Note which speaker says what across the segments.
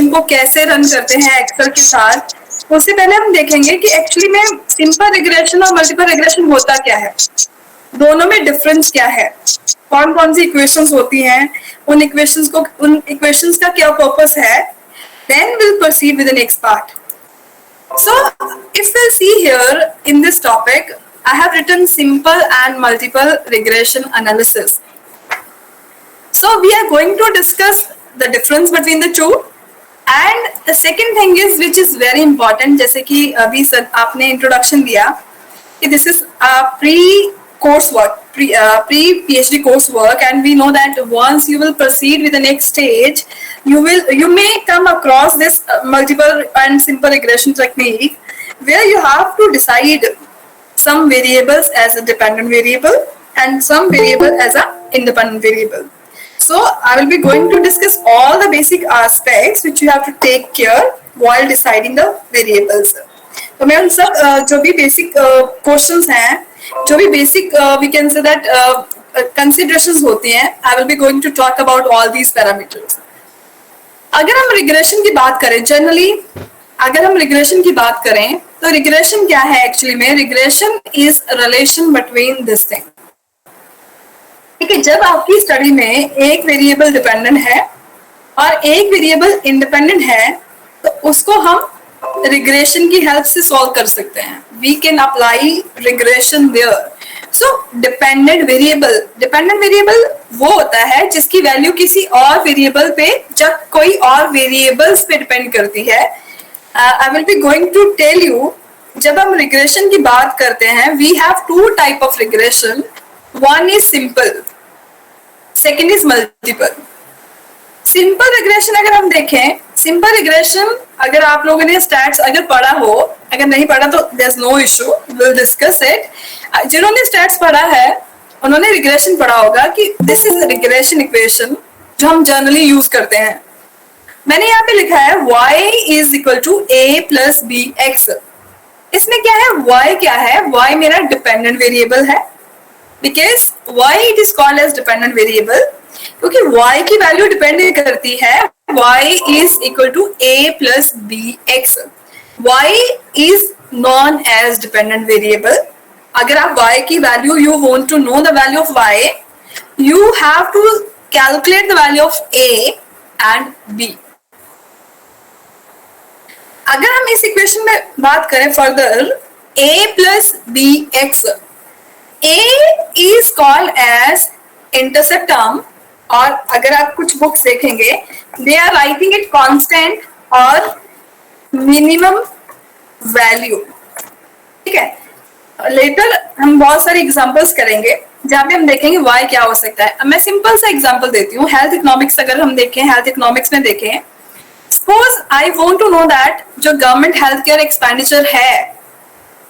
Speaker 1: को कैसे रन करते हैं एक्सेल के साथ, उससे पहले हम देखेंगे कि एक्चुअली में सिंपल रिग्रेशन और मल्टीपल रिग्रेशन होता क्या है, दोनों में डिफरेंस क्या है, कौन कौन सी इक्वेशंस होती हैं, उन इक्वेशंस का क्या पर्पस है. Then we'll proceed with the next part. So, if we'll see here in this topic, I have written simple and multiple regression analysis. So, we are going to discuss the difference between the two. And the second thing is, which is very important, जैसे कि अभी sir आपने introduction दिया कि this is a pre-coursework, pre-PhD coursework, and we know that once you will proceed with the next stage, you may come across this multiple and simple regression technique where you have to decide some variables as a dependent variable and some variable as a independent variable. So I will be going to discuss all the basic aspects which you have to take care while deciding the variables. तो मैं उन सब जो भी basic questions हैं, जो भी basic we can say that considerations होती हैं, I will be going to talk about all these parameters. अगर हम रिग्रेशन की बात करें, जनरली अगर हम रिग्रेशन की बात करें तो रिग्रेशन क्या है एक्चुअली में, regression is relation between this thing. ठीक है, जब आपकी स्टडी में एक वेरिएबल डिपेंडेंट है और एक वेरिएबल इंडिपेंडेंट है तो उसको हम रिग्रेशन की हेल्प से सॉल्व कर सकते हैं. We can apply regression there. So dependent variable वो होता है जिसकी वैल्यू किसी और वेरिएबल पे, जब कोई और वेरिएबल्स पे डिपेंड करती है. I will be going to tell you, जब हम रिग्रेशन की बात करते हैं we have two type of regression. One is simple, second is multiple. Simple regression अगर हम देखें, सिंपल रिग्रेशन अगर आप लोगों ने स्टैट्स अगर पढ़ा हो, अगर नहीं पढ़ा तो there is no issue, will discuss it. जिन्होंने स्टैट्स पढ़ा है उन्होंने रिग्रेशन पढ़ा होगा कि दिस इज रिग्रेशन इक्वेशन जो हम जनरली यूज करते हैं. मैंने यहाँ पे लिखा है y is equal to a plus b x. इसमें क्या है, y क्या है, y मेरा डिपेंडेंट वेरिएबल है. Because y it is called as dependent variable क्योंकि y की वैल्यू डिपेंड करती है. y is equal to a plus b x. y is known as dependent variable. अगर आप y की value, you want to know the value of y, you have to calculate the value of a and b. अगर हम इस equation में बात करें further, a plus b x, a is called as intercept term, और अगर आप कुछ बुक्स देखेंगे they are writing it constant और मिनिमम वैल्यू. ठीक है, लेटर हम बहुत सारे एग्जांपल्स करेंगे जहां पे हम देखेंगे y क्या हो सकता है. मैं सिंपल सा एग्जांपल देती हूँ. हेल्थ इकोनॉमिक्स अगर हम देखें, हेल्थ इकोनॉमिक्स में देखें, suppose I want to know that जो गवर्नमेंट हेल्थ केयर एक्सपेंडिचर है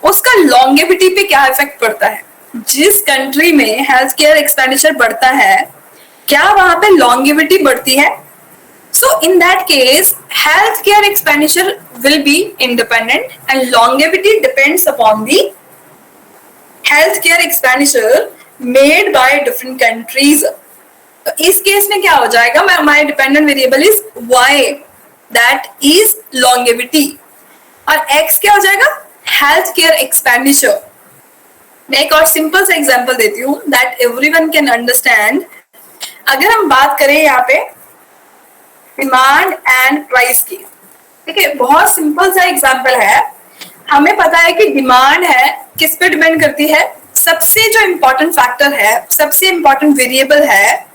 Speaker 1: उसका लॉन्गेविटी पे क्या इफेक्ट पड़ता है. जिस कंट्री में हेल्थ केयर एक्सपेंडिचर बढ़ता है क्या वहां पे लॉन्गेविटी बढ़ती है. So in that case health care expenditure will be independent and longevity depends upon the health care expenditure made by different countries. तो इस केस में क्या हो जाएगा, my dependent variable is y, that is longevity, और x क्या हो जाएगा, हेल्थ केयर एक्सपेंडिचर. मैं एक और सिंपल सा एग्जांपल देती हूँ दैट एवरीवन कैन अंडरस्टैंड. अगर हम बात करें यहाँ पे डिमांड एंड प्राइस की, ठीक है, बहुत सिंपल सा एग्जांपल है. हमें पता है कि डिमांड है किस पे डिपेंड करती है, सबसे जो इम्पोर्टेंट फैक्टर है, सबसे इम्पोर्टेंट वेरिएबल है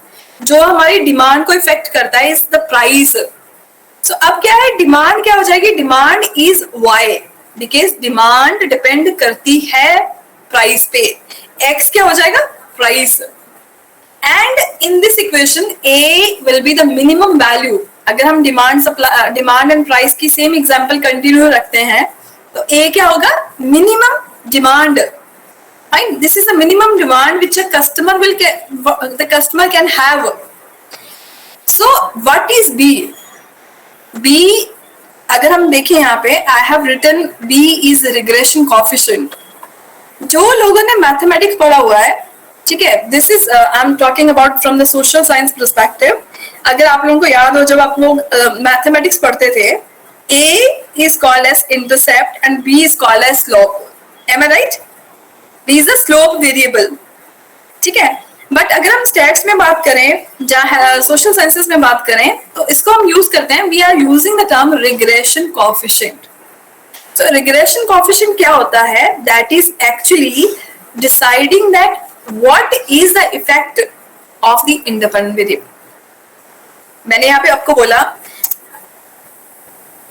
Speaker 1: जो हमारी डिमांड को इफेक्ट करता है इज द प्राइस. सो अब क्या है, डिमांड क्या हो जाएगी, demand is y, because demand depend करती है प्राइस पे. x क्या हो जाएगा, price. And in this equation a will be the minimum value. अगर हम डिमांड एंड प्राइस की सेम एग्जांपल कंटिन्यू रखते हैं तो a क्या होगा, minimum demand. Fine. This is the minimum demand which the customer can have. So what is B? B अगर हम देखें यहाँ पे I have written B is regression coefficient. जो लोगों ने मैथमेटिक्स पढ़ा हुआ है, ठीक है, this is I'm talking about from the social science perspective. अगर आप लोगों को याद हो, जब आप लोग मैथमेटिक्स पढ़ते थे, A is called as intercept and B is called as slope. Am I right? B is the slope variable. ठीक है, बट अगर हम स्टैट्स में बात करें, सोशल साइंसेस में बात करें, तो इसको हम यूज करते हैं, we are using the term regression coefficient. तो रिग्रेशन कोएफिशिएंट क्या होता है? That is actually deciding that what is the effect of the independent variable. मैंने यहाँ पे आपको बोला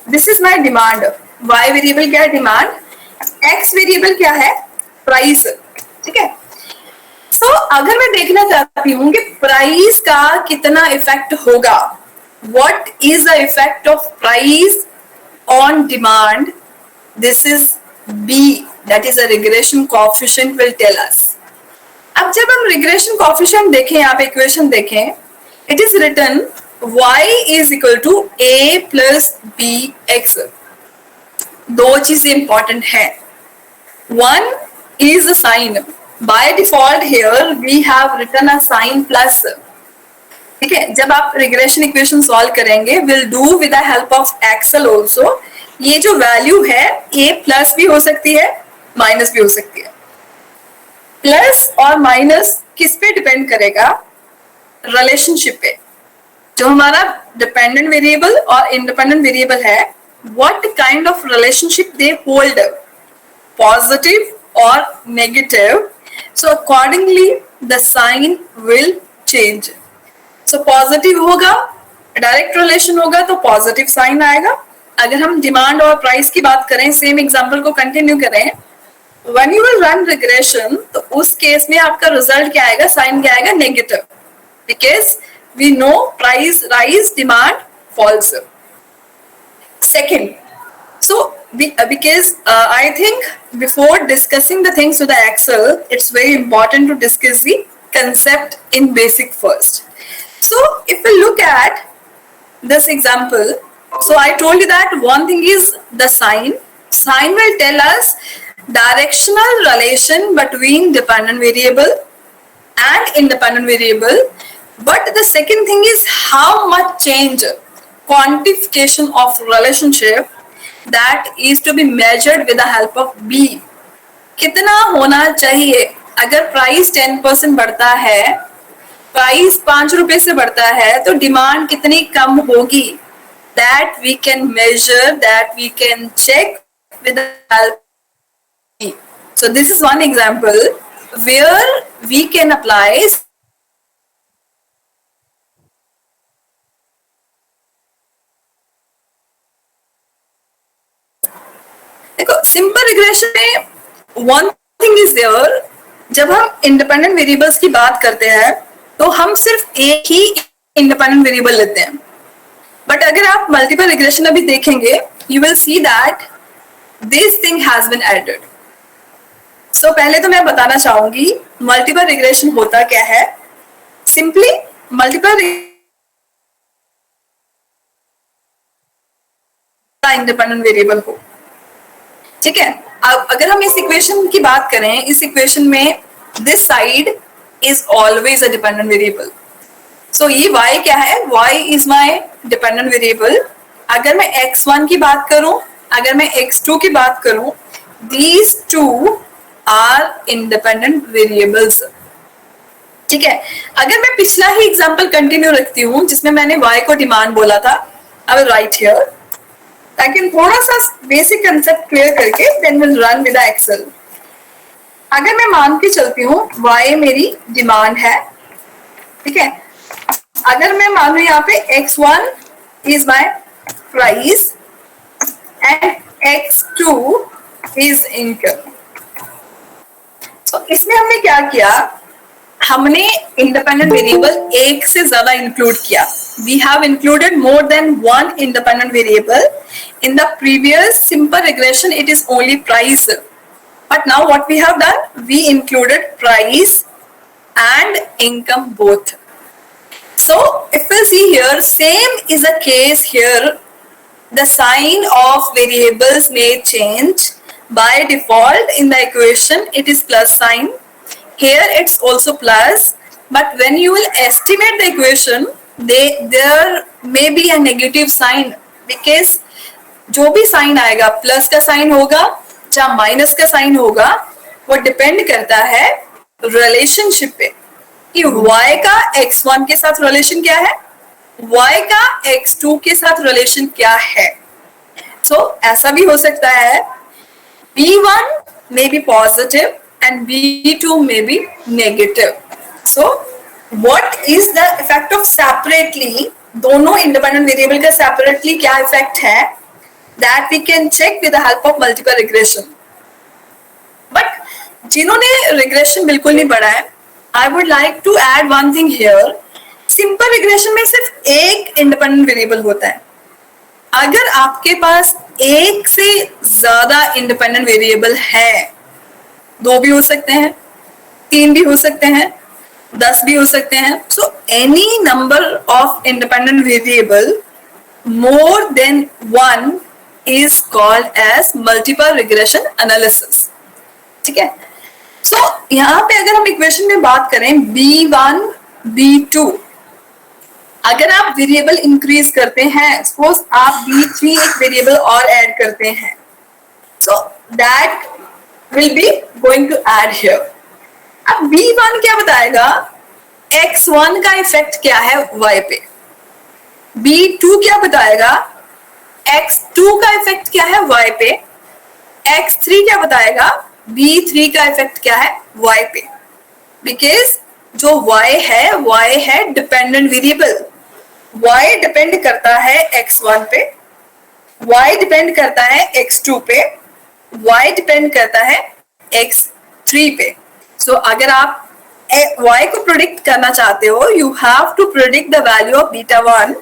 Speaker 1: this is my demand. Y variable क्या है? डिमांड. एक्स वेरिएबल क्या है? प्राइस. ठीक है, सो अगर मैं देखना चाहती हूँ कि प्राइस का कितना इफेक्ट होगा, what is the effect of price on demand, this is b, that is the regression coefficient will tell us. अब जब हम रिग्रेशन कोएफिशिएंट देखें, यहाँ पे इक्वेशन देखें, it is written y is equal to a plus bx. दो चीजें important है. One is the sign. By default here we have written a sign plus. ठीक है, जब आप रिग्रेशन इक्वेशन सॉल्व करेंगे, will do with the help of Excel also. ये जो वैल्यू है a प्लस भी हो सकती है, माइनस भी हो सकती है. प्लस और माइनस किस पे डिपेंड करेगा? रिलेशनशिप पे. जो हमारा डिपेंडेंट वेरिएबल और इंडिपेंडेंट वेरिएबल है, what kind of relationship they hold, positive और negative. So accordingly the sign will change. So positive होगा, डायरेक्ट रिलेशन होगा तो पॉजिटिव साइन आएगा. अगर हम डिमांड और प्राइस की बात करें, सेम एग्जांपल को कंटिन्यू करें, when you will run regression, तो उस केस में आपका रिजल्ट क्या आएगा? साइन क्या आएगा? Negative, because we know price rise, demand falls. Second, so because I think before discussing the things with the Excel, it's very important to discuss the concept in basic first. So if we look at this example, so I told you that one thing is the sign. Sign will tell us directional relation between dependent variable and independent variable. But the second thing is how much change, quantification of relationship that is to be measured with the help of B. कितना होना चाहिए? अगर price 10% बढ़ता है, price 5 रुपए से बढ़ता है, तो डिमांड कितनी कम होगी? That we can measure, that we can check with the help of B. So this is one example where we can apply. देखो, सिंपल रिग्रेशन में वन थिंग इज देयर, जब हम इंडिपेंडेंट वेरिएबल्स की बात करते हैं तो हम सिर्फ एक ही इंडिपेंडेंट वेरिएबल लेते हैं. बट अगर आप मल्टीपल रिग्रेशन अभी देखेंगे, you will see that this thing has been added. So पहले तो मैं बताना चाहूंगी मल्टीपल रिग्रेशन होता क्या है. सिंपली मल्टीपल इंडिपेंडेंट वेरिएबल को. ठीक है, अब अगर हम इस इक्वेशन की बात करें, इस इक्वेशन में this side is always a dependent variable. So ये y क्या है? y is my dependent variable. अगर मैं x1 की बात करूं, अगर मैं x2 की बात करूं, these two are independent variables. ठीक है, अगर मैं पिछला ही एग्जांपल कंटिन्यू रखती हूँ जिसमें मैंने y को डिमांड बोला था, आई विल राइट हियर ताकि थोड़ा सा बेसिक कंसेप्ट क्लियर करके then will run with Excel. अगर मैं मान के चलती हूँ y मेरी डिमांड है, ठीक है, अगर मैं मान लू यहाँ पे x1 is my price and x2 is income. तो इसमें हमने क्या किया? हमने इंडिपेंडेंट वेरिएबल एक से ज्यादा इंक्लूड किया. We have included more than one independent variable. In the previous simple regression, it is only price. But now what we have done? We included price and income both. So if we see here, same is the case here. The sign of variables may change. By default in the equation, it is plus sign. Here it's also plus. But when you will estimate the equation, there may be a negative sign, because जो भी sign आएगा, plus का sign होगा या minus का sign होगा, वो depend करता है रिलेशनशिप पे कि y का x1 के साथ रिलेशन क्या है, y का x2 के साथ रिलेशन क्या है. ऐसा भी हो सकता है B1 may be positive and B2 may be negative. So what is the effect of separately, दोनों independent variable का separately क्या effect है, that we can check with the help of multiple regression. But जिन्होंने regression बिल्कुल नहीं पढ़ा है, I would like to add one thing here. Simple regression में सिर्फ एक independent variable होता है. अगर आपके पास एक से ज्यादा इंडिपेंडेंट वेरिएबल है, 2 भी हो सकते हैं, 3 भी हो सकते हैं, 10 भी हो सकते हैं, so any number of independent variable more than 1 is called as multiple regression analysis. ठीक है. सो यहाँ पे अगर हम इक्वेशन में बात करें B1 B2, अगर आप वेरिएबल इंक्रीज करते हैं, सपोज आप B3 एक वेरिएबल और ऐड करते हैं, so that will be going to add here. अब B1 क्या बताएगा, X1 का इफेक्ट क्या है Y पे. B2 क्या बताएगा, X2 का इफेक्ट क्या है Y पे. X3 क्या बताएगा, B3 का इफेक्ट क्या है Y पे. बिकॉज जो Y है डिपेंडेंट वेरिएबल. Y डिपेंड करता है X1 पे, Y डिपेंड करता है X2 पे, Y डिपेंड करता है X3 पे. सो अगर आप Y को प्रोडिक्ट करना चाहते हो, you have to predict the value of β1,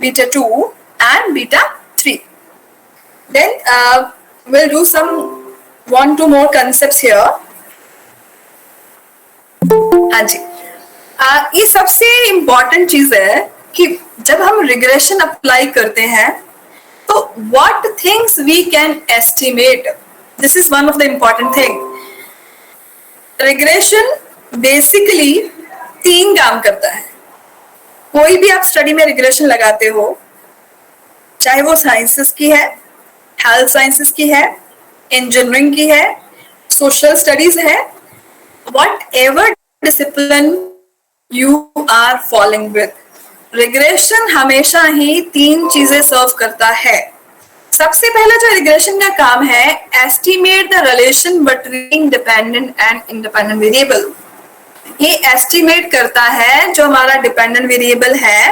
Speaker 1: β2 and β3. Then we'll do some 1-2 more concepts here. हाँ जी, ये सबसे इम्पोर्टेंट चीज है कि जब हम रिग्रेशन अप्लाई करते हैं तो what things we can estimate, this is one of the important thing. Regression basically 3 काम करता है. कोई भी आप स्टडी में रिग्रेशन लगाते हो, चाहे वो साइंसेस की है, हेल्थ साइंसेस की है, इंजीनियरिंग की है, सोशल स्टडीज है, whatever discipline you are following with, regression हमेशा ही 3 चीजें सर्व करता है. सबसे पहला जो रिग्रेशन का काम है, estimate the relation between dependent and independent variable. ये एस्टिमेट करता है जो हमारा डिपेंडेंट वेरिएबल है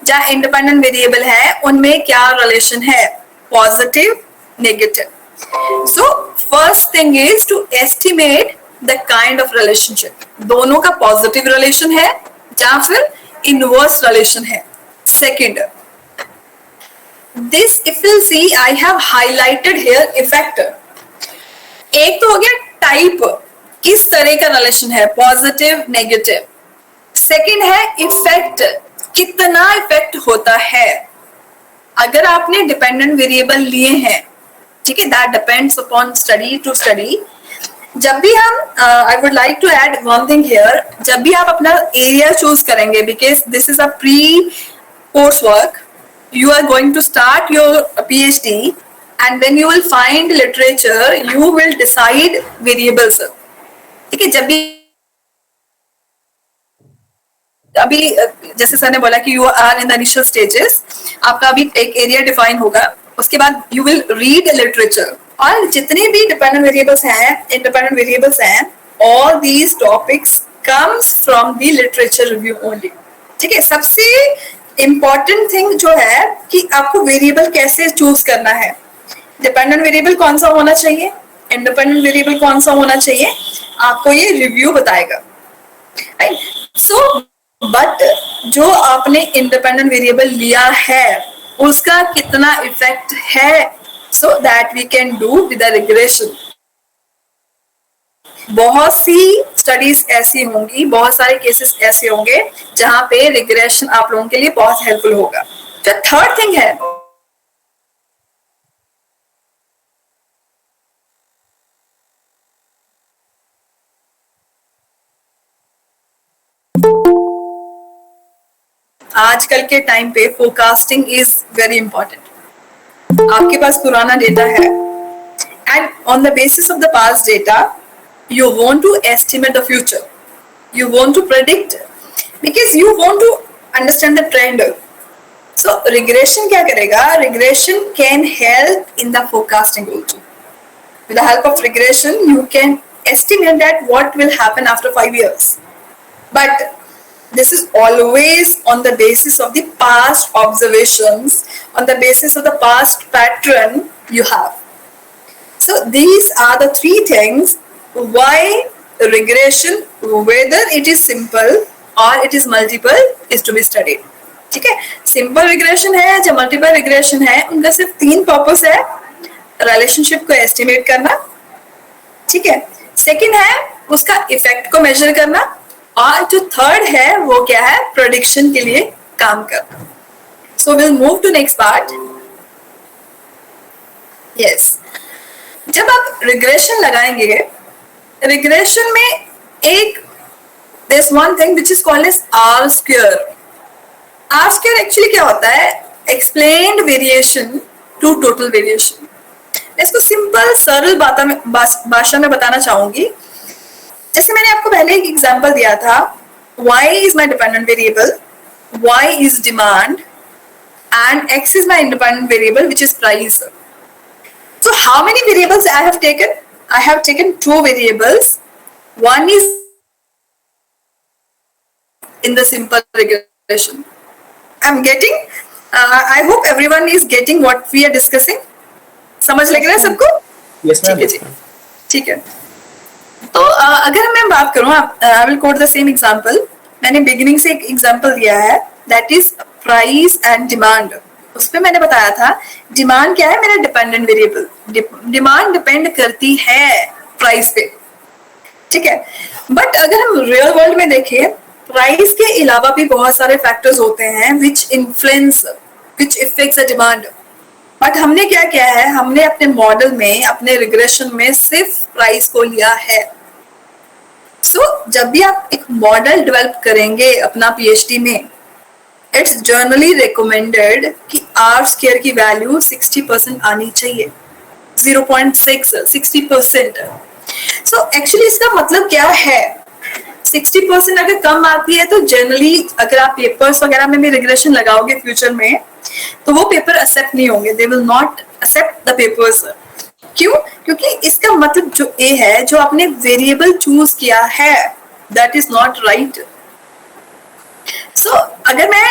Speaker 1: या इंडिपेंडेंट वेरिएबल है, उनमें क्या रिलेशन है, positive, negative. So first thing is to estimate the kind of relationship. दोनों का पॉजिटिव रिलेशन है या फिर इनवर्स रिलेशन है. Second, this if you see I have highlighted here effect. एक तो हो गया टाइप, किस तरह का रिलेशन है, पॉजिटिव, नेगेटिव. सेकेंड है इफेक्ट, कितना इफेक्ट होता है. अगर आपने डिपेंडेंट वेरिएबल लिए हैं, ठीक है, that depends upon study to study. जब भी हम I would like to add one thing here, जब भी आप अपना एरिया चूज करेंगे, because this is a pre course work, you are going to start your PhD and when you will find literature you will decide variables. ठीक है. जब भी अभी जैसे सर ने बोला कि you are in the initial stages, आपका अभी एक एरिया डिफाइन होगा, उसके बाद यू विल रीड लिटरेचर, और जितने भी डिपेंडेंट वेरिएबल्स हैं, इंडिपेंडेंट वेरिएबल्स हैं, all these topics comes from the literature review only. ठीक है. सबसे इंपॉर्टेंट थिंग जो है कि आपको वेरिएबल कैसे चूज करना है, डिपेंडेंट वेरिएबल कौन सा होना चाहिए, इंडिपेंडेंट वेरिएबल कौन सा होना चाहिए, आपको ये रिव्यू बताएगा. राइट. सो बट जो आपने इंडिपेंडेंट वेरिएबल लिया है उसका कितना इफेक्ट है, so that we can do with the regression. बहुत सी स्टडीज ऐसी होंगी, बहुत सारे केसेस ऐसे होंगे जहां पे रिग्रेशन आप लोगों के लिए बहुत हेल्पफुल होगा. जो थर्ड थिंग है, आजकल के टाइम पे फोरकास्टिंग इज वेरी इंपॉर्टेंट। आपके पास पुराना डेटा है and on the basis of the past data you want to estimate the future, you want to predict because you want to understand the trend. So regression क्या करेगा? Regression can help in the forecasting also. With the help of regression you can estimate that what will happen after 5 years, but this is always on the basis of the past observations, on the basis of the past pattern you have. So these are the three things why regression, whether it is simple or it is multiple, is to be studied. ठीक है, simple regression है या multiple regression है, उनका सिर्फ 3 purpose है। Relationship को estimate करना, ठीक है, सेकंड है उसका इफेक्ट को मेजर करना, और जो थर्ड है वो क्या है? प्रेडिक्शन के लिए काम करना। So will move to next part. Yes, जब आप रिग्रेशन लगाएंगे, रिग्रेशन में एक there's one thing which is called as R square. R square actually क्या होता है? Explained variation to total variation. इसको सिंपल सरल भाषा में बताना चाहूंगी। जैसे मैंने आपको पहले एक एग्जांपल दिया था, y is my dependent variable, y is demand and x is my independent variable which is price. So how many variables I have taken? I have taken 2 variables. One is in the simple regression. I'm getting, I hope everyone is getting what we are discussing. समझ लग रहा है सबको?
Speaker 2: Yes, ma'am.
Speaker 1: ठीक है जी, ठीक है। तो अगर मैं बात करूँ, I will quote the same example. मैंने beginning से एक example दिया है, that is price and demand. उस पे मैंने बताया था डिमांड क्या है? मेरा डिपेंडेंट वेरिएबल। डिमांड डिपेंड करती है प्राइस पे, ठीक है। बट अगर हम रियल वर्ल्ड में देखें, प्राइस के अलावा भी बहुत सारे फैक्टर्स होते हैं which influence, which effects the demand. But हमने क्या किया है? हमने अपने मॉडल में, अपने रिग्रेशन में सिर्फ प्राइस को लिया है। जब भी आप एक मॉडल डेवलप करेंगे अपना पीएचडी में, इट्स जनरली रिकमेंडेड कि आर स्क्वायर की वैल्यू 60% आनी चाहिए, 0.6 60%। सो एक्चुअली इसका मतलब क्या है? 60% अगर कम आती है तो जनरली अगर आप पेपर्स वगैरह में भी रिग्रेशन लगाओगे फ्यूचर में, तो वो पेपर एक्सेप्ट नहीं होंगे, they will not accept the papers. क्यों? क्योंकि इसका मतलब जो ए है, जो आपने वेरिएबल चूज किया है, दैट इज नॉट राइट। सो अगर मैं,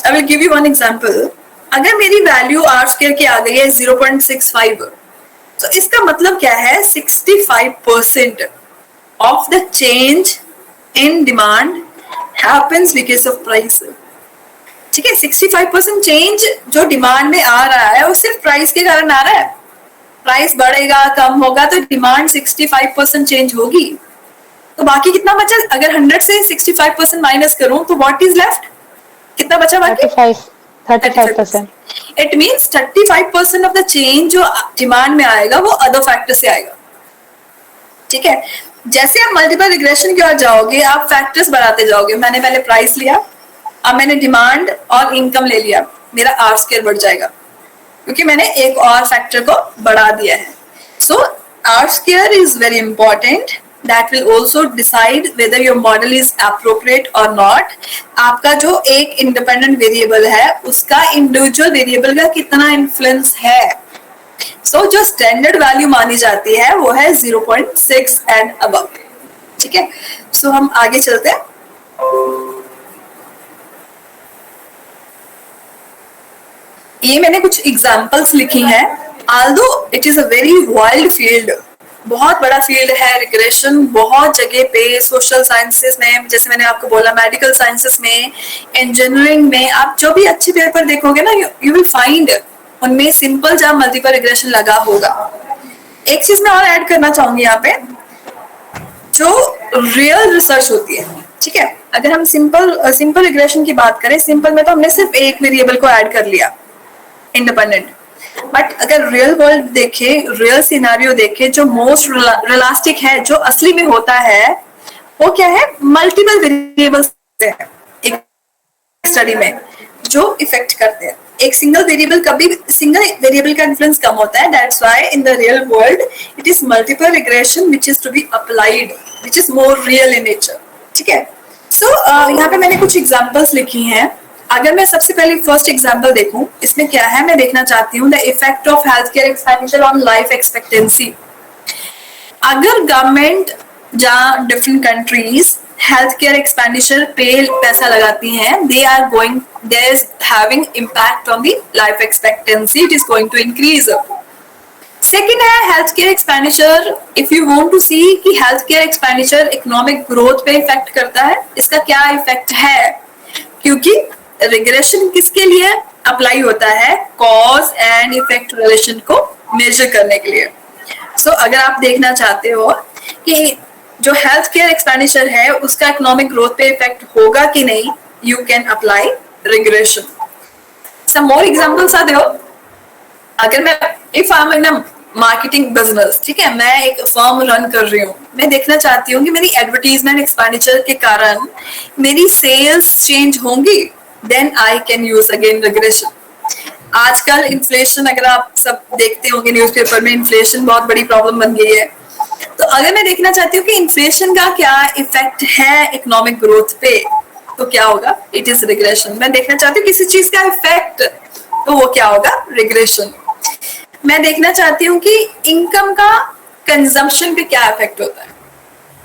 Speaker 1: I will give you one example, अगर मेरी वैल्यू आर स्क्वायर की आ गई है 0.65, तो इसका मतलब क्या है? 65% of the change in demand happens because of price. ठीक है, 65% चेंज जो डिमांड में आ रहा है वो सिर्फ प्राइस के कारण आ रहा है। प्राइस बढ़ेगा, कम होगा तो डिमांड 65% चेंज होगी। तो बाकी कितना बचा? अगर 100 से 65% माइनस करूं तो व्हाट इज लेफ्ट? कितना बचा बाकी?
Speaker 3: 35%।
Speaker 1: It means 35% of the change जो डिमांड में आएगा वो अदर फैक्टर से आएगा। ठीक है, जैसे आप मल्टीपल रिग्रेशन की ओर जाओगे, आप फैक्टर्स बढ़ाते जाओगे। मैंने पहले प्राइस लिया, अब मैंने डिमांड और इनकम ले लिया, मेरा आर स्क्वायर बढ़ जाएगा क्योंकि मैंने एक और फैक्टर को बढ़ा दिया है। So R square is very important, that will also decide whether your model is appropriate or not. आपका जो एक इंडिपेंडेंट वेरिएबल है उसका इंडिविजुअल वेरिएबल का कितना इन्फ्लुएंस है। सो जो स्टैंडर्ड वैल्यू मानी जाती है वो है 0.6 एंड अबव। ठीक है, सो हम आगे चलते हैं। ये मैंने कुछ एग्जांपल्स लिखी हैं। although it is a very wild field, बहुत बड़ा फील्ड है रिग्रेशन, बहुत जगह पे, सोशल साइंसेस में, जैसे मैंने आपको बोला, मेडिकल साइंसेस में, इंजीनियरिंग में, आप जो भी अच्छे पेपर देखोगे ना, यू विल फाइंड उनमें सिंपल या मल्टीपल रिग्रेशन लगा होगा। एक चीज मैं और ऐड करना चाहूंगी यहाँ पे, जो रियल रिसर्च होती है। ठीक है, अगर हम सिंपल रिग्रेशन की बात करें, सिंपल में तो हमने सिर्फ एक वेरिएबल को ऐड कर लिया इंडिपेंडेंट, बट अगर रियल वर्ल्ड देखे, रियल सिनेरियो देखे, जो मोस्ट रियलिस्टिक है, जो असली में होता है, वो क्या है? मल्टीपल वेरिएबल्स है। स्टडी में जो इफेक्ट करते हैं। एक सिंगल वेरिएबल का इन्फ्लुएंस कम होता है, that's why in the real world it is multiple regression which is to be applied, which is more real in nature. ठीक है, सो यहाँ पे मैंने कुछ एग्जांपल्स लिखी हैं। अगर मैं सबसे पहले फर्स्ट एग्जांपल देखूं, इसमें क्या है, मैं देखना चाहती हूँ the effect of health care expenditure on life expectancy. अगर गवर्नमेंट जहाँ different countries health care expenditure पे पैसा लगाती हैं, they is having impact on the life expectancy, it is going to increase. Second है health care expenditure. If you want to see कि health care expenditure economic growth पे effect करता है, इसका क्या इफेक्ट है, क्योंकि रिग्रेशन किसके लिए अप्लाई होता है, कॉज एंड इफेक्ट रिलेशन को मेजर करने के लिए। सो अगर आप देखना चाहते हो कि जो हेल्थ केयर एक्सपेंडिचर है उसका इकोनॉमिक ग्रोथ पे इफेक्ट होगा कि नहीं, you can apply regression. Some more examples are there. अगर मैं if I am in a marketing business, ठीक है, मैं एक फर्म रन कर रही हूँ, मैं देखना चाहती हूँ कि मेरी एडवर्टीजमेंट एक्सपेंडिचर के कारण मेरी सेल्स चेंज होंगी, then I can use again regression. आजकल इन्फ्लेशन, अगर आप सब देखते होंगे न्यूज़पेपर में, इन्फ्लेशन बहुत बड़ी प्रॉब्लम बन गई है। तो अगर मैं देखना चाहती हूँ कि इन्फ्लेशन का क्या इफेक्ट है इकोनॉमिक ग्रोथ पे, तो क्या होगा, इट इज रिग्रेशन। मैं देखना चाहती हूँ किसी चीज का इफेक्ट, तो वो क्या होगा, रिग्रेशन। मैं देखना चाहती हूँ कि इनकम का कंजम्पशन पे क्या इफेक्ट होता है,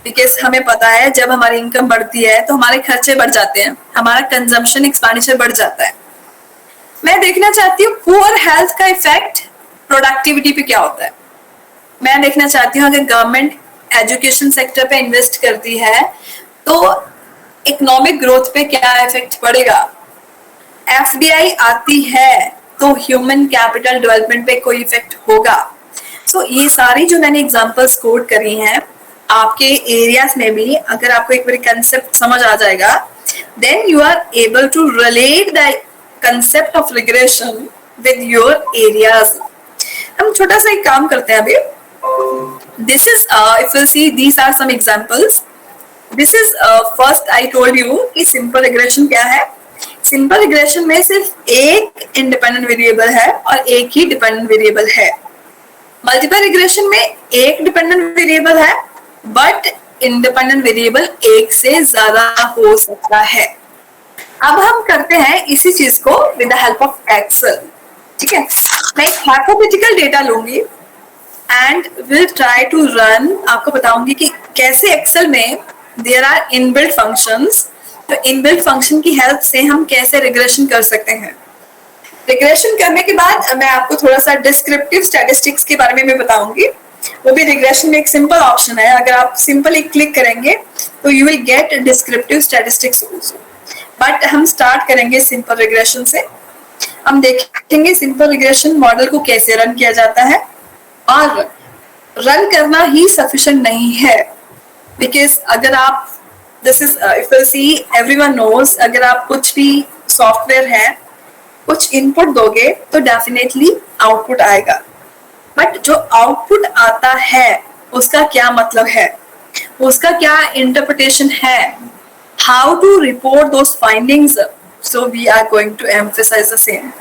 Speaker 1: बिकॉज हमें पता है जब हमारी इनकम बढ़ती है तो हमारे खर्चे बढ़ जाते हैं, हमारा कंजम्पशन एक्सपेंडिचर बढ़ जाता है। मैं देखना चाहती हूँ पुअर हेल्थ का इफेक्ट प्रोडक्टिविटी पे क्या होता है। मैं देखना चाहती हूँ अगर गवर्नमेंट एजुकेशन सेक्टर पे इन्वेस्ट करती है तो इकोनॉमिक ग्रोथ पे क्या इफेक्ट पड़ेगा। एफडीआई आती है तो ह्यूमन कैपिटल डेवलपमेंट पे कोई इफेक्ट होगा। सो ये सारी जो मैंने एग्जांपल्स कोट करी हैं, आपके एरियाज में भी अगर आपको एक बार कंसेप्ट समझ आ जाएगा, then you are able to relate the concept of regression with your areas. हम छोटा सा एक काम करते हैं अभी। This is if you see, these are some examples. This is first I told you कि simple regression क्या है। सिंपल रिग्रेशन में सिर्फ एक इंडिपेंडेंट वेरिएबल है और एक ही डिपेंडेंट वेरिएबल है। मल्टीपल रिग्रेशन में एक डिपेंडेंट वेरिएबल है बट इंडिपेंडेंट वेरिएबल एक से ज्यादा हो सकता है। अब हम करते हैं इसी चीज को with the help of Excel. ठीक है, मैं एक हाइपोथेटिकल डेटा लूंगी and will try to run. आपको बताऊंगी कि कैसे एक्सेल में देयर आर इनबिल्ट फंक्शंस, तो इनबिल्ट फंक्शन की हेल्प से हम कैसे रिग्रेशन कर सकते हैं। रिग्रेशन करने के बाद मैं आपको थोड़ा सा डिस्क्रिप्टिव स्टैटिस्टिक्स के बारे में मैं बताऊंगी। वो भी रिग्रेशन में एक सिंपल ऑप्शन है, अगर आप सिंपली क्लिक करेंगे तो you will get descriptive statistics also. But हम स्टार्ट करेंगे सिंपल रिग्रेशन से। हम देखेंगे सिंपल रिग्रेशन मॉडल को कैसे रन किया जाता है, और रन करना ही सफिशिएंट नहीं है, बिकॉज अगर आप this is if you see everyone knows, अगर आप कुछ भी सॉफ्टवेयर है कुछ इनपुट दोगे तो डेफिनेटली आउटपुट आएगा, बट जो आउटपुट आता है उसका क्या मतलब है, उसका क्या इंटरप्रिटेशन है, how to report those findings, so we are going to emphasise the same.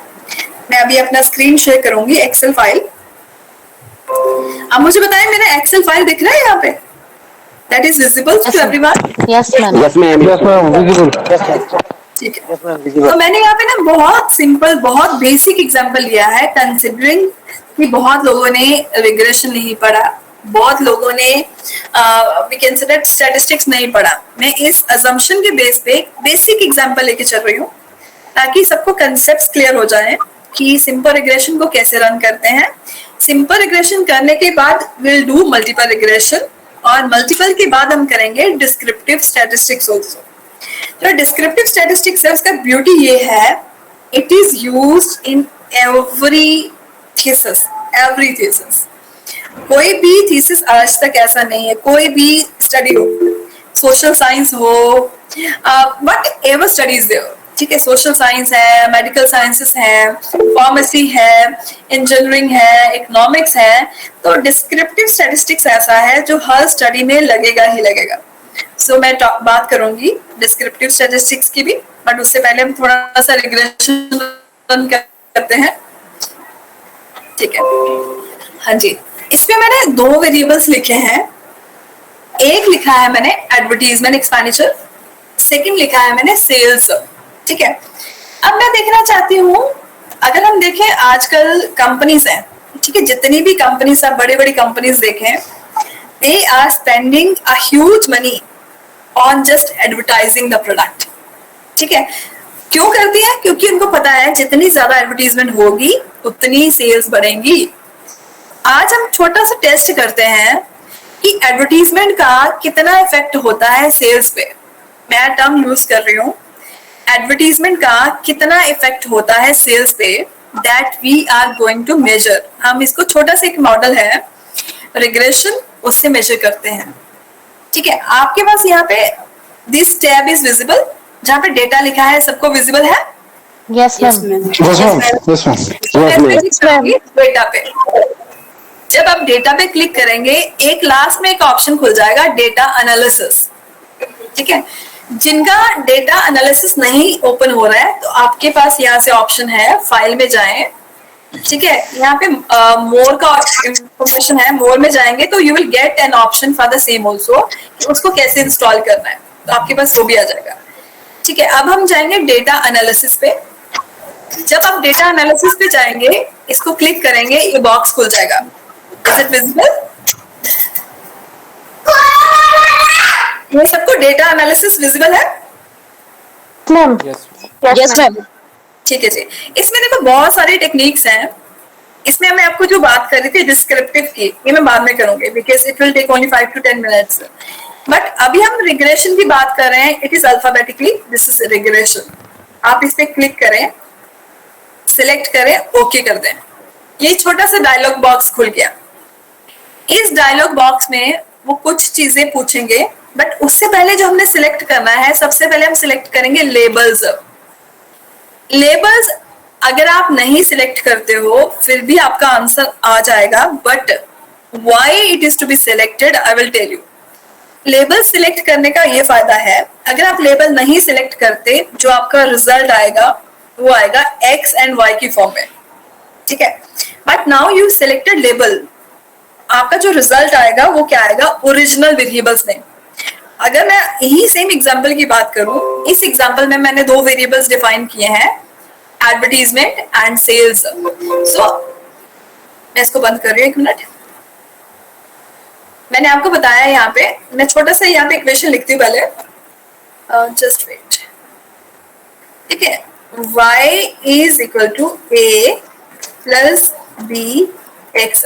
Speaker 1: मैं अभी अपना स्क्रीन शेयर करूंगी एक्सेल फाइल। अब मुझे बताएं मेरा एक्सेल फाइल दिख रहा है यहाँ पे, that is visible to everyone.
Speaker 3: Yes ma'am,
Speaker 2: yes ma'am, yes ma'am, visible.
Speaker 1: ठीक है, तो मैंने यहाँ पे ना बहुत सिंपल बहुत बेसिक एग्जांपल लिया है, कंसिडरिंग कि बहुत लोगों ने रिग्रेशन नहीं पढ़ा, बहुत लोगों ने we can say that statistics नहीं पढ़ा। मैं इस अजम्पशन के बेस पे बेसिक एग्जांपल लेके चल रही हूँ ताकि सबको कंसेप्ट्स क्लियर हो जाए कि सिंपल रिग्रेशन को कैसे रन करते हैं। सिंपल रिग्रेशन करने के बाद विल डू मल्टीपल रिग्रेशन, और मल्टीपल के बाद हम करेंगे डिस्क्रिप्टिव स्टैटिस्टिक्स आल्सो। जो डिस्क्रिप्टिव स्टैटिस्टिक्स है उसका ब्यूटी ये है, it is used in every thesis. कोई भी थीसिस आज तक ऐसा नहीं है, कोई भी स्टडी हो, सोशल साइंस हो, वट एवर स्टडीज देयर, ठीक है, सोशल साइंस है, मेडिकल साइंसेस है, फार्मेसी है, इंजीनियरिंग है, इकोनॉमिक्स है, तो डिस्क्रिप्टिव स्टैटिस्टिक्स ऐसा है जो हर स्टडी में लगेगा ही लगेगा। सो मैं बात करूंगी डिस्क्रिप्टिव स्टैटिस्टिक्स की भी, बट उससे पहले हम थोड़ा सा रिग्रेशन रन करते हैं, ठीक है। हाँ जी, इसमें मैंने 2 वेरिएबल्स लिखे हैं। एक लिखा है मैंने एडवर्टीजमेंट एक्सपेंडिचर, सेकंड लिखा है मैंने सेल्स, ठीक है। अब मैं देखना चाहती हूँ, अगर हम देखें आजकल कंपनीज हैं, ठीक है, जितनी भी कंपनीज आप बड़ी बड़ी कंपनीज देखें, they are spending a huge money on just advertising the product, ठीक है। क्यों करती है? क्योंकि उनको पता है जितनी ज्यादा एडवर्टीजमेंट होगी उतनी सेल्स बढ़ेंगी। आज हम छोटा सा टेस्ट करते हैं कि एडवर्टीजमेंट का कितना इफेक्ट होता है सेल्स पे। मैं टर्म यूज कर रही हूँ, एडवर्टीजमेंट का कितना इफेक्ट होता है सेल्स पे, that we are going to measure. हम इसको छोटा सा एक मॉडल है रिग्रेशन, उससे मेजर करते हैं, ठीक है। आपके पास यहाँ पे दिस टैब इज विजिबल, जहाँ पे डेटा लिखा है, सबको विजिबल है?
Speaker 3: Yes ma'am.
Speaker 1: डेटा पे जब आप डेटा पे क्लिक करेंगे, एक लास्ट में एक ऑप्शन खुल जाएगा डेटा एनालिसिस, ठीक है। जिनका डेटा एनालिसिस नहीं ओपन हो रहा है, तो आपके पास यहाँ से ऑप्शन है, फाइल में जाएं, ठीक है। यहाँ पे मोर का इंफॉर्मेशन है, मोर में जाएंगे तो you will get an option for the same also, उसको कैसे इंस्टॉल करना है, तो आपके पास वो भी आ जाएगा, ठीक है। अब हम जाएंगे डेटा एनालिसिस पे। जब आप डेटा एनालिसिस पे जाएंगे, इसको क्लिक करेंगे, ये बॉक्स खुल जाएगा। Is it visible? ये सबको डेटा एनालिसिस विजिबल है?
Speaker 3: Ma'am yes ma'am.
Speaker 1: ठीक है जी। इसमें देखो बहुत सारे टेक्निक्स हैं। इसमें मैं आपको जो बात कर रही थी डिस्क्रिप्टिव की, ये मैं बाद में करूंगी because it will take only 5 to 10 minutes. But अभी हम रिग्रेशन की बात कर रहे हैं। It is alphabetically, this is regression. आप इस पे क्लिक करें, सिलेक्ट करें, ओके कर दें। ये छोटा सा डायलॉग बॉक्स खुल गया। इस डायलॉग बॉक्स में वो कुछ चीजें पूछेंगे, बट उससे पहले जो हमने सिलेक्ट करना है, सबसे पहले हम सिलेक्ट करेंगे लेबल्स। लेबल्स अगर आप नहीं सिलेक्ट करते हो फिर भी आपका आंसर आ जाएगा, but why it is to be selected I will tell you. Label select करने का ये फायदा है, अगर आप लेबल नहीं सिलेक्ट करते, जो आपका रिजल्ट आएगा वो आएगा एक्स एंड वाई की फॉर्म में, ठीक है। But now you selected label, आपका जो रिजल्ट आएगा वो क्या आएगा, ओरिजिनल वेरिएबल्स में। अगर मैं यही सेम एग्जांपल की बात करूं, इस एग्जांपल में मैंने 2 वेरिएबल्स डिफाइन किए हैं, एडवर्टीजमेंट एंड सेल्स। सो मैं इसको बंद कर रही हूँ, 1 मिनट। मैंने आपको बताया यहाँ पे, मैं छोटा सा यहाँ पे इक्वेशन लिखती हूँ पहले, जस्ट वेट, ठीक है। y is equal to a plus b x,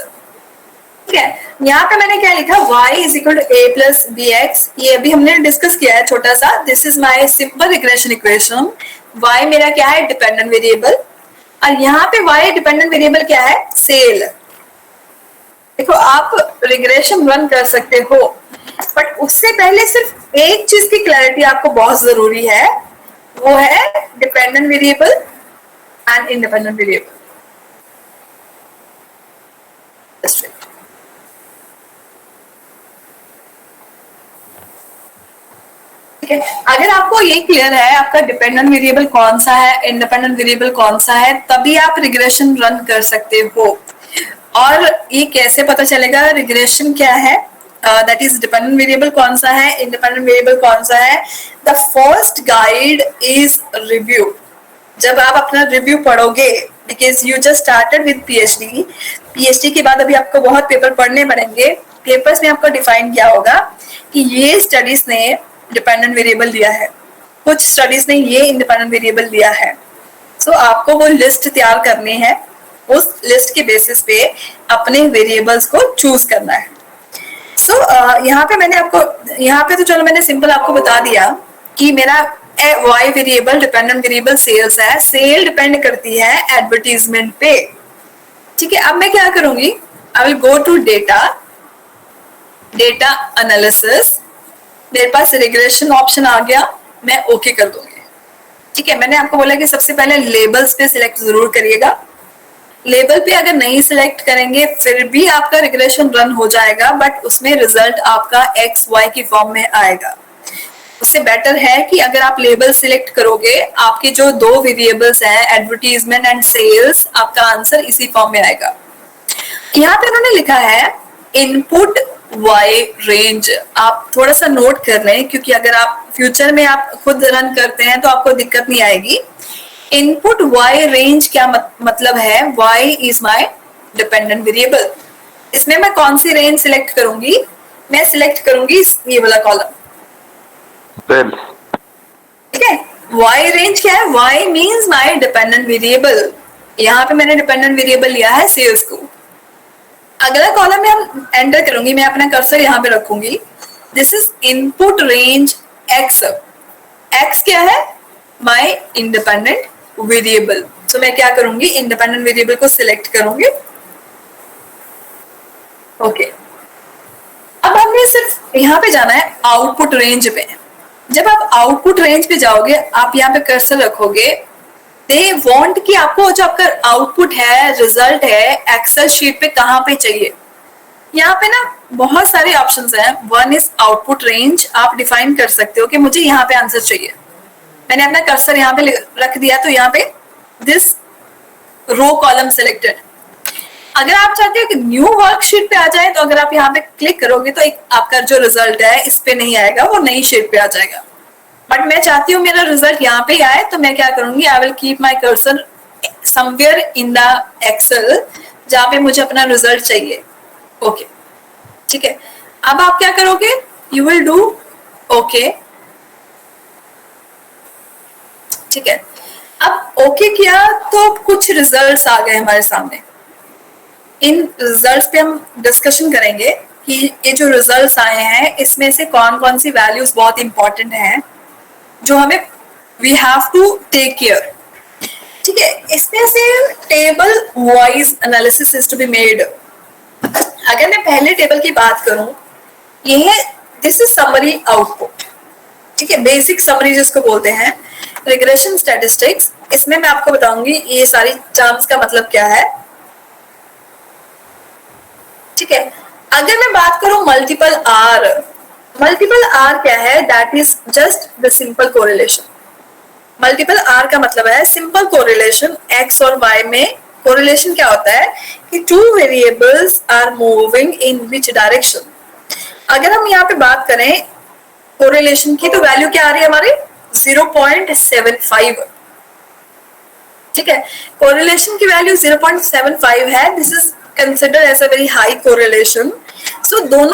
Speaker 1: ठीक है। यहाँ पे मैंने क्या लिखा, y is equal to a plus b x. ये अभी हमने डिस्कस किया है छोटा सा। This is my simple regression equation. y मेरा क्या है, डिपेंडेंट वेरिएबल, और यहाँ पे y डिपेंडेंट वेरिएबल क्या है, सेल। देखो आप रिग्रेशन रन कर सकते हो, बट उससे पहले सिर्फ एक चीज की क्लैरिटी आपको बहुत जरूरी है, वो है dependent variable and independent variable. ठीक है, अगर आपको ये क्लियर है आपका डिपेंडेंट वेरिएबल कौन सा है, इंडिपेंडेंट वेरिएबल कौन सा है, तभी आप रिग्रेशन रन कर सकते हो। और ये कैसे पता चलेगा रिग्रेशन क्या है, दैट इज डिपेंडेंट वेरिएबल कौन सा है, इंडिपेंडेंट वेरिएबल कौन सा है। The first guide is review. जब आप अपना रिव्यू पढ़ोगे, because you just started with PhD के बाद अभी आपको बहुत पेपर पढ़ने पड़ेंगे। पेपर्स में आपको डिफाइन किया होगा कि ये स्टडीज ने डिपेंडेंट वेरिएबल लिया है, कुछ स्टडीज ने ये इंडिपेंडेंट वेरिएबल लिया है। सो आपको वो लिस्ट तैयार करनी है, उस लिस्ट के बेसिस पे अपने वेरिएबल्स को चूज करना है। सो यहाँ पे मैंने आपको, यहाँ पे तो चलो मैंने सिंपल आपको बता दिया कि मेरा y variable dependent variable sales है। सेल डिपेंड करती है एडवर्टीजमेंट पे, ठीक है। अब मैं क्या करूंगी, I will go to data, data analysis, मेरे पास रिग्रेशन ऑप्शन आ गया, मैं ओके कर दूंगी, ठीक है। मैंने आपको बोला कि सबसे पहले लेबल्स पे सिलेक्ट जरूर करिएगा। लेबल पे अगर नहीं सिलेक्ट करेंगे फिर भी आपका रिग्रेशन रन हो जाएगा, बट उसमें रिजल्ट आपका एक्स वाई की फॉर्म में आएगा। उससे बेटर है कि अगर आप लेबल सिलेक्ट करोगे, आपके जो दो वेरिएबल्स हैं एडवर्टीजमेंट एंड सेल्स, आपका आंसर इसी फॉर्म में आएगा। यहाँ पे उन्होंने लिखा है इनपुट वाई रेंज, आप थोड़ा सा नोट कर लें क्योंकि अगर आप फ्यूचर में आप खुद रन करते हैं तो आपको दिक्कत नहीं आएगी। इनपुट वाई रेंज क्या मतलब है? Y is my dependent variable. इसमें मैं कौन सी रेंज सिलेक्ट करूंगी? मैं सिलेक्ट करूंगी ये वाला कॉलम, ठीक है। वाई रेंज क्या है? Y means my dependent variable. यहाँ पे मैंने डिपेंडेंट वेरिएबल लिया है सेल्स को। अगला कॉलम में हम एंटर करूंगी, मैं अपना कर्सर यहाँ पे रखूंगी। This is input range x. X क्या है? माई इंडिपेंडेंट वेरिएबल। तो मैं क्या करूंगी? इंडिपेंडेंट वेरिएबल को सिलेक्ट करूंगी। ओके, अब हमने सिर्फ यहाँ पे जाना है आउटपुट रेंज पे। जब आप आउटपुट रेंज पे जाओगे, आप यहाँ पे कर्सर रखोगे। दे वांट कि आपको जो आपका आउटपुट है, रिजल्ट है, एक्सेल शीट पे कहाँ पे चाहिए। यहाँ पे ना बहुत सारे ऑप्शंस हैं। वन इज आउटपुट रेंज, आप डिफाइन कर सकते हो कि मुझे यहाँ पे आंसर चाहिए। मैंने अपना कर्सर यहाँ पे रख दिया, तो यहाँ पे दिस रो कॉलम सिलेक्टेड। अगर आप चाहते हो कि न्यू वर्कशीट पे आ जाए, तो अगर आप यहाँ पे क्लिक करोगे तो एक आपका जो रिजल्ट है इस पे नहीं आएगा, वो नई शीट पे आ जाएगा। बट मैं चाहती हूँ मेरा रिजल्ट यहाँ पे आए, तो मैं क्या करूंगी? I will keep my cursor somewhere in the Excel जहाँ पे मुझे अपना रिजल्ट चाहिए। ओके, ठीक है। अब आप क्या करोगे? यू विल डू ओके, ठीक है। अब ओके किया तो कुछ रिजल्ट्स आ गए हमारे सामने। इन रिजल्ट्स पे हम डिस्कशन करेंगे कि ये जो रिजल्ट्स आए हैं इसमें से कौन कौन सी वैल्यूज बहुत इंपॉर्टेंट हैं जो हमें we have to take care, ठीक है। इसमें से table wise analysis is to be made. अगर मैं पहले टेबल की बात करूं, ये है दिस इज समरी आउटपुट, ठीक है। बेसिक समरी जिसको बोलते हैं, रिग्रेशन स्टैटिस्टिक्स। इसमें मैं आपको बताऊंगी ये सारी टर्म्स का मतलब क्या है, ठीक है। अगर मैं बात करूं मल्टीपल आर, मल्टीपल आर क्या है? That is just the simple correlation. Multiple R का मतलब है सिंपल कोरिलेशन। एक्स और वाई में कोरिलेशन क्या होता है कि two variables are moving in which direction. अगर हम यहाँ पे बात करें कोरिलेशन की, तो वैल्यू क्या आ रही है हमारी? 0.75, ठीक है। कोरिलेशन की वैल्यू 0.75 है। This is considered as a very high correlation. So दोनों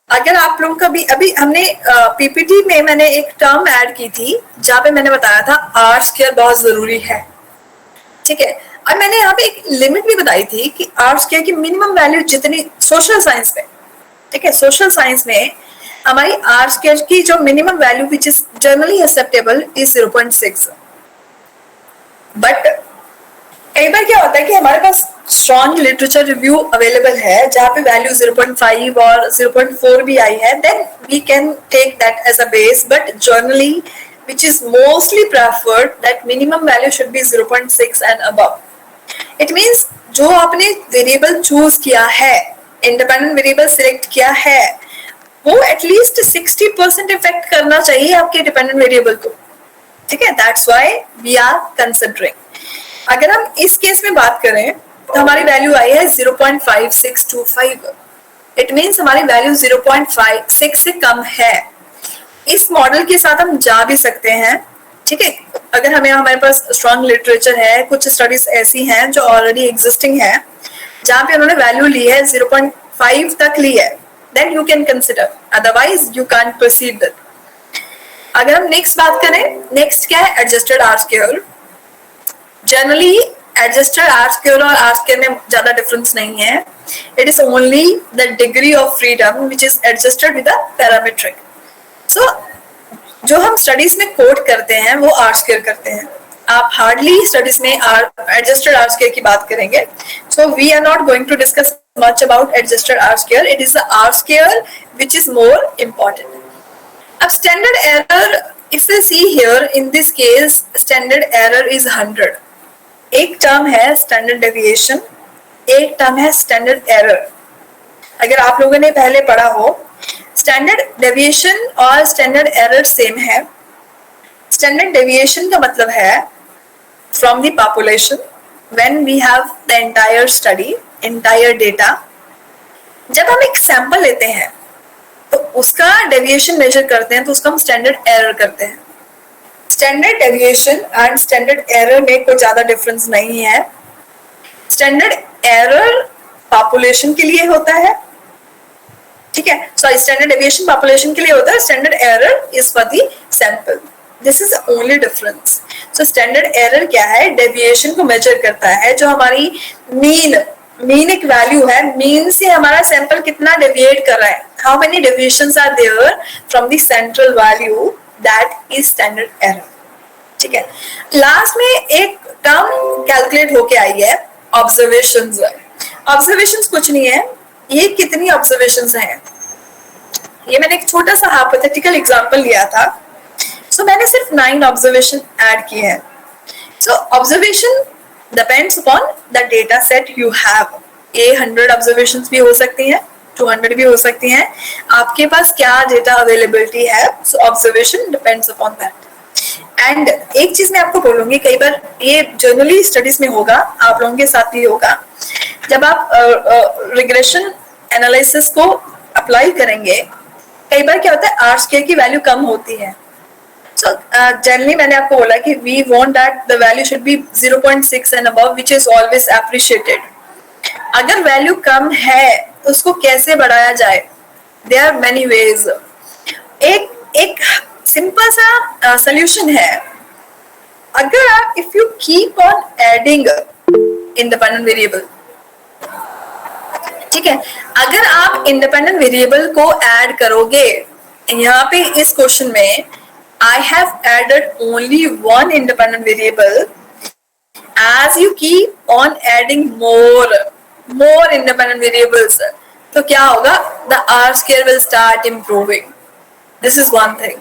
Speaker 1: अगर आप लोगों का भी अभी हमने पीपीटी में मैंने एक टर्म ऐड की थी जहां पे मैंने बताया था आर स्क्वायर बहुत जरूरी है, ठीक है। और मैंने यहाँ पे एक लिमिट भी बताई थी कि आर स्क्वायर की मिनिमम वैल्यू जितनी सोशल साइंस में, ठीक है, सोशल साइंस में हमारी आर स्क्वायर की जो minimum value which is generally acceptable is 0.6। But कई बार क्या होता है कि हमारे पास स्ट्रॉन्ग लिटरेचर रिव्यू अवेलेबल है जहाँ पे वैल्यू 0.5 और 0.4 भी आई है, then we can take that as a base. But generally which is mostly preferred that minimum value should be 0.6 and above. It means जो आपने वेरिएबल चूज किया है, इंडिपेंडेंट वेरिएबल सिलेक्ट किया है, वो एटलीस्ट 60% इफेक्ट करना चाहिए आपके डिपेंडेंट वेरिएबल को, ठीक है। That's why we are considering. अगर हम इस केस में बात करें तो हमारी वैल्यू आई है 0.5625। इट मीन्स हमारी वैल्यू 0.56 से कम है। इस मॉडल के साथ हम जा भी सकते हैं, ठीक है। अगर हमें हमारे पास स्ट्रॉन्ग लिटरेचर है, कुछ स्टडीज ऐसी हैं जो ऑलरेडी एग्जिस्टिंग है जहां पे उन्होंने वैल्यू ली है 0.5 तक ली है, then you can consider, otherwise you can't proceed with. अगर हम नेक्स्ट बात करें, नेक्स्ट क्या है? Adjusted R square. Generally adjusted R square और आर स्क्वायर में ज्यादा डिफरेंस नहीं है। It is only the degree of freedom which is adjusted with a parametric. So, जो हम स्टडीज में कोट करते हैं वो आर स्क्वायर करते हैं। आप हार्डली स्टडीज में एडजस्टेड आर स्क्वायर की बात करेंगे। So we are not going to discuss much about adjusted R square. It is the R square which is more important. अब standard error if we see here in this case standard error is 100. एक term है standard deviation, एक term है standard error. अगर आप लोगों ने पहले पढ़ा हो, स्टैंडर्ड डेविएशन और स्टैंडर्ड एरर सेम है. स्टैंडर्ड डेविएशन का मतलब है from the population when we have the entire study, entire data. जब हम एक सैंपल लेते हैं तो उसका डेविएशन मेजर करते हैं तो उसका हम स्टैंडर्ड एरर करते हैं. Standard deviation and standard error में कोई ज्यादा डिफरेंस नहीं है. स्टैंडर्ड एरर पॉपुलेशन के लिए होता है, ठीक है. सॉरी, स्टैंडर्ड डेविएशन पॉपुलेशन के लिए होता है, standard error is for the sample. This is only difference. So standard error क्या है? डेविएशन को मेजर करता है. जो हमारी मीन एक वैल्यू है, मीन से हमारा सैंपल कितना डेविएट कर रहा है, how many deviations are there from the central value, that is standard error. ठीक है. लास्ट में एक टर्म कैलकुलेट होके आई है, ऑब्जर्वेशंस. ऑब्जर्वेशंस कुछ नहीं है, ये कितनी ऑब्जर्वेशंस हैं. ये मैंने एक छोटा सा हाइपोथेटिकल एग्जांपल लिया था. सो मैंने सिर्फ 9 ऑब्जर्वेशन ऐड किए हैं. So observation depends upon the data set you have. ये 100 ऑब्जर्वेशंस भी हो सकती हैं, 200 भी हो सकती हैं. आपके पास क्या डेटा अवेलेबिलिटी है. So observation depends upon that. And एक चीज मैं आपको बोलूंगी, कई बार ये जनरली स्टडीज में होगा, आप लोगों के साथ भी होगा, जब आप रिग्रेशन एनालिसिस को अप्लाई करेंगे, कई बार क्या होता है, आर स्क्वायर की वैल्यू कम होती है. सो जनरली मैंने आपको बोला कि we want that the value should be 0.6 and above, which is always appreciated. अगर वैल्यू कम है तो उसको कैसे बढ़ाया जाए? There are many ways. एक सिंपल सा सोल्यूशन है. अगर आप if you keep on adding independent variable, ठीक है, अगर आप इंडिपेंडेंट वेरिएबल को ऐड करोगे, यहाँ पे इस क्वेश्चन में I have added only one independent variable. As you keep on adding more independent variables, तो क्या होगा? The R square will start improving. This is one thing.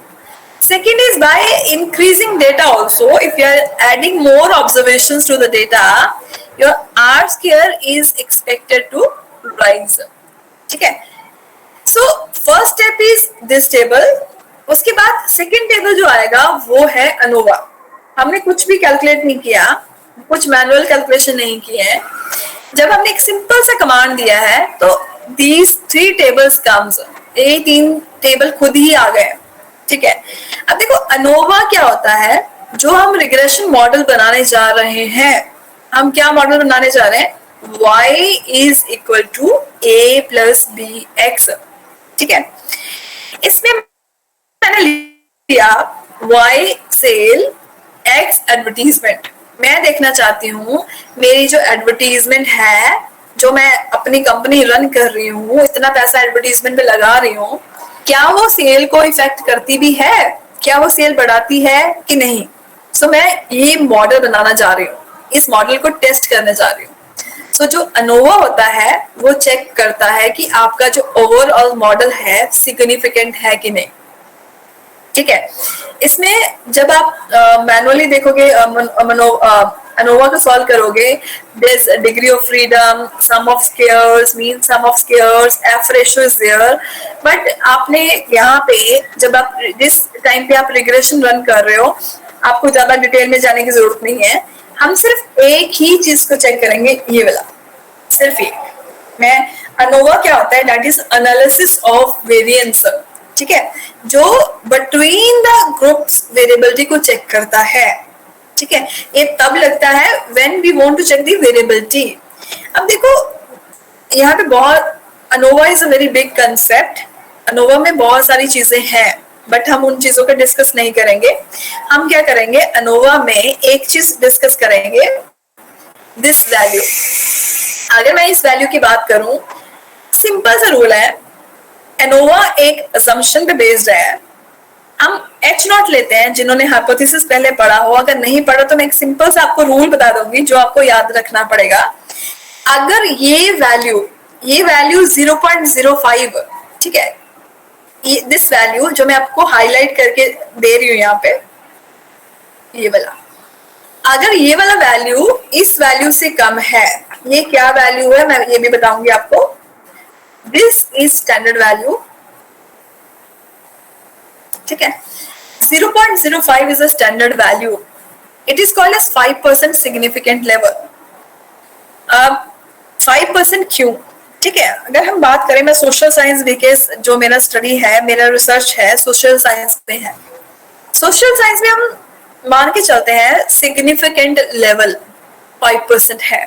Speaker 1: Second is by increasing data also. If you are adding more observations to the data, your R square is expected to rise. ठीक है. So first step is this table. उसके बाद second table जो आएगा वो है ANOVA. हमने कुछ भी कैलकुलेट नहीं किया, कुछ मैनुअल कैलकुलेशन नहीं किए हैं. जब हमने एक सिंपल सा कमांड दिया है तो these 3 tables comes, ये 3 टेबल खुद ही आ गए. ठीक है. अब देखो अनोवा क्या होता है. जो हम रिग्रेशन मॉडल बनाने जा रहे हैं, हम क्या मॉडल बनाने जा रहे हैं? y is equal to a plus bx. ठीक है. इसमें मैंने लिया y सेल x एडवर्टीजमेंट. मैं देखना चाहती हूँ मेरी जो एडवर्टीजमेंट है, जो मैं अपनी कंपनी रन कर रही हूँ, इतना पैसा एडवर्टीजमेंट पे लगा रही हूँ, क्या वो सेल को इफेक्ट करती भी है, क्या वो सेल बढ़ाती है कि नहीं. सो मैं ये मॉडल बनाना जा रही हूँ, इस मॉडल को टेस्ट करने जा रही हूँ. सो जो अनोवा होता है वो चेक करता है कि आपका जो ओवरऑल मॉडल है सिग्निफिकेंट है कि नहीं. ठीक है. इसमें जब आप मैनुअली देखोगे, अनोवा को सॉल्व करोगे, this degree of freedom, sum of squares, mean sum of squares, F ratio is there. But आपने यहाँ पे जब आप जिस टाइम पे आप रिग्रेशन रन कर रहे हो, आपको ज्यादा डिटेल में जाने की जरूरत नहीं है. हम सिर्फ एक ही चीज को चेक करेंगे, ये वाला, सिर्फ एक. मैं अनोवा क्या होता है? That is analysis of variance. ठीक है. जो बिटवीन द ग्रुप्स वेरिएबिलिटी को चेक करता है. ठीक है. ये तब लगता है when we want to check the variability. अब देखो यहाँ पे बहुत, ANOVA is a very big concept. ANOVA में बहुत सारी चीजें हैं, बट हम उन चीजों को डिस्कस नहीं करेंगे. हम क्या करेंगे, अनोवा में एक चीज डिस्कस करेंगे, दिस वैल्यू. अगर मैं इस वैल्यू की बात करूं, सिंपल सा रूल है. एनोवा एक असम्पशन पे बेस्ड है. हम H0 लेते हैं, जिन्होंने हाइपोथेसिस पहले पढ़ा हो. अगर नहीं पढ़ा तो मैं एक सिंपल सा आपको रूल बता दूंगी जो आपको याद रखना पड़ेगा. अगर ये वैल्यू 0.05, ठीक है, दिस वैल्यू जो मैं आपको हाईलाइट करके दे रही हूँ यहाँ पे, ये वाला, अगर ये वाला वैल्यू इस वैल्यू से कम है, ये क्या वैल्यू है मैं ये भी बताऊंगी आपको। दिस इज स्टैंडर्ड वैल्यू, ठीक है। 0.05 is a standard value. It is called as 5% significant level. अब 5% क्यों? ठीक है, अगर हम बात करें, मैं सोशल साइंस बीकेस जो मेरा स्टडी है, मेरा रिसर्च है सोशल साइंस में है। सोशल साइंस में हम मान के चलते हैं सिग्निफिकेंट लेवल 5% है,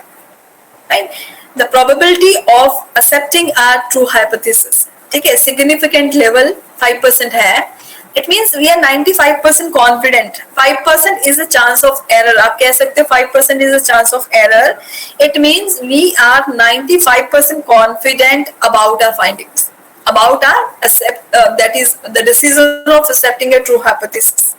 Speaker 1: right. The probability of accepting a true hypothesis, ठीक है, सिग्निफिकेंट लेवल 5% है। It means we are 95% confident. 5% is a chance of error. आप कह सकते हो 5% is a chance of error. It means we are 95% confident about our findings, about our that is the decision of accepting a true hypothesis.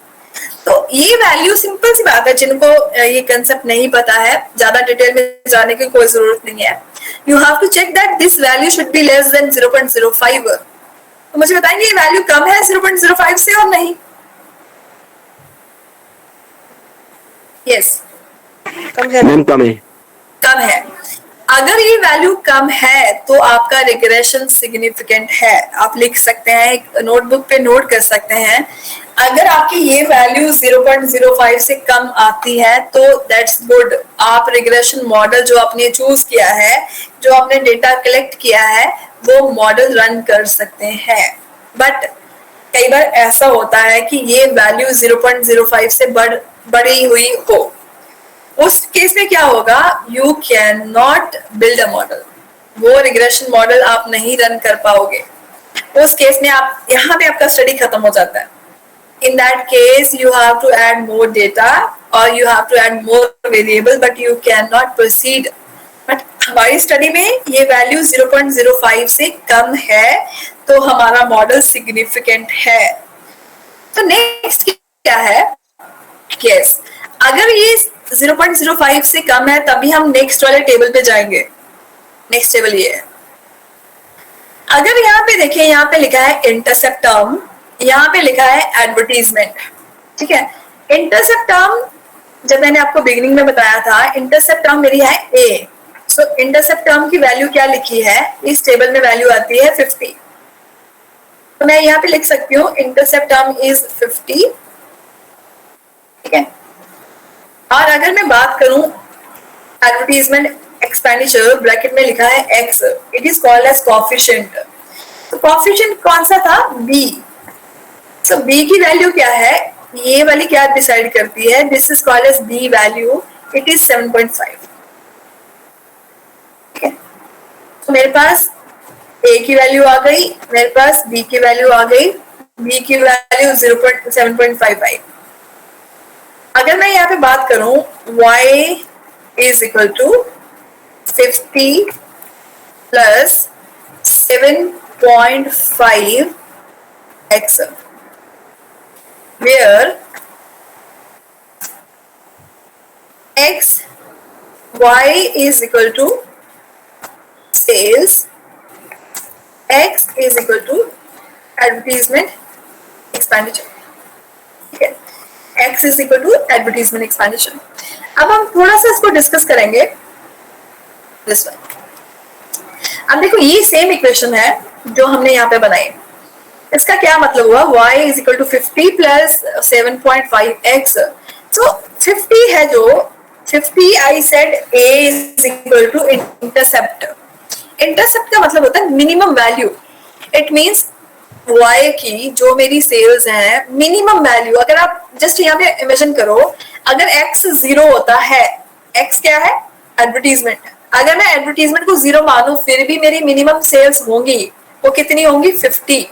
Speaker 1: तो ये value, simple सी बात है, जिनको ये कंसेप्ट नहीं पता है, ज्यादा डिटेल में जाने की कोई जरूरत नहीं है। You have to check that this value should be less than 0.05। तो मुझे बताएंगे ये वैल्यू कम है 0.05 से और नहीं? यस,
Speaker 2: कम है।
Speaker 1: कम है। अगर ये वैल्यू कम है तो आपका रिग्रेशन सिग्निफिकेंट है। आप लिख सकते हैं, एक नोटबुक पे नोट कर सकते हैं। अगर आपकी ये वैल्यू 0.05 से कम आती है तो दैट्स गुड। आप रिग्रेशन मॉडल जो आपने चूज किया है, जो आपने डेटा कलेक्ट किया है, वो मॉडल रन कर सकते हैं। बट कई बार ऐसा होता है कि ये वैल्यू 0.05 से बड़ी हुई हो, उस केस में क्या होगा? You can not build a model. वो रिग्रेशन मॉडल आप नहीं रन कर पाओगे। उस केस में आप, यहाँ पे आपका स्टडी खत्म हो जाता है। In that case, you have to add more data or you have to add more variable, but you cannot proceed. But हमारी स्टडी में ये वैल्यू 0.05 से कम है, तो हमारा मॉडल सिग्निफिकेंट है। तो नेक्स्ट क्या है? Yes, अगर ये 0.05 से कम है तभी हम नेक्स्ट वाले टेबल पे जाएंगे। नेक्स्ट टेबल ये है। अगर यहाँ पे देखें, यहाँ पे लिखा है इंटरसेप्ट टर्म, यहाँ पे लिखा है एडवर्टीजमेंट, ठीक है। इंटरसेप्ट टर्म जब मैंने आपको बिगिनिंग में बताया था, इंटरसेप्ट टर्म मेरी है ए। सो इंटरसेप्ट टर्म की वैल्यू क्या लिखी है? इस टेबल में वैल्यू आती है 50। तो मैं यहाँ पे लिख सकती हूँ इंटरसेप्ट टर्म इज 50, ठीक है। और अगर मैं बात करूं एडवर्टीजमेंट एक्सपेंडिचर, ब्रैकेट में लिखा है X, it is called as coefficient. तो कोएफिशिएंट कौन सा था? बी। सो बी की वैल्यू क्या है? ये वाली क्या डिसाइड करती है? This is called as B value, it is 7.5, ठीक है। तो मेरे पास ए की वैल्यू आ गई, मेरे पास बी की वैल्यू आ गई। बी की वैल्यू 7.5 आई। अगर मैं यहाँ पे बात करूं y is equal to 50 plus 7.5 x, where x y is equal to sales, x is equal to advertisement expenditure, ठीक है। X is equal to advertisement expenditure. अब हम थोड़ा सा इसको डिस्कस करेंगे। दिस वन, अब देखो ये सेम इक्वेशन है जो हमने यहाँ पे बनाई। इसका क्या मतलब हुआ? y is equal to 50 plus 7.5x. So 50 है जो 50, I said a is equal to intercept. Intercept का मतलब होता है minimum value. It means y की जो मेरी सेल्स है, मिनिमम वैल्यू। अगर आप जस्ट यहाँ पे इमेजिन करो, अगर x 0 होता है, x क्या है? एडवर्टीजमेंट। अगर मैं एडवर्टीजमेंट को 0 मानूं फिर भी मेरी मिनिमम सेल्स होंगी, वो कितनी होंगी? 50।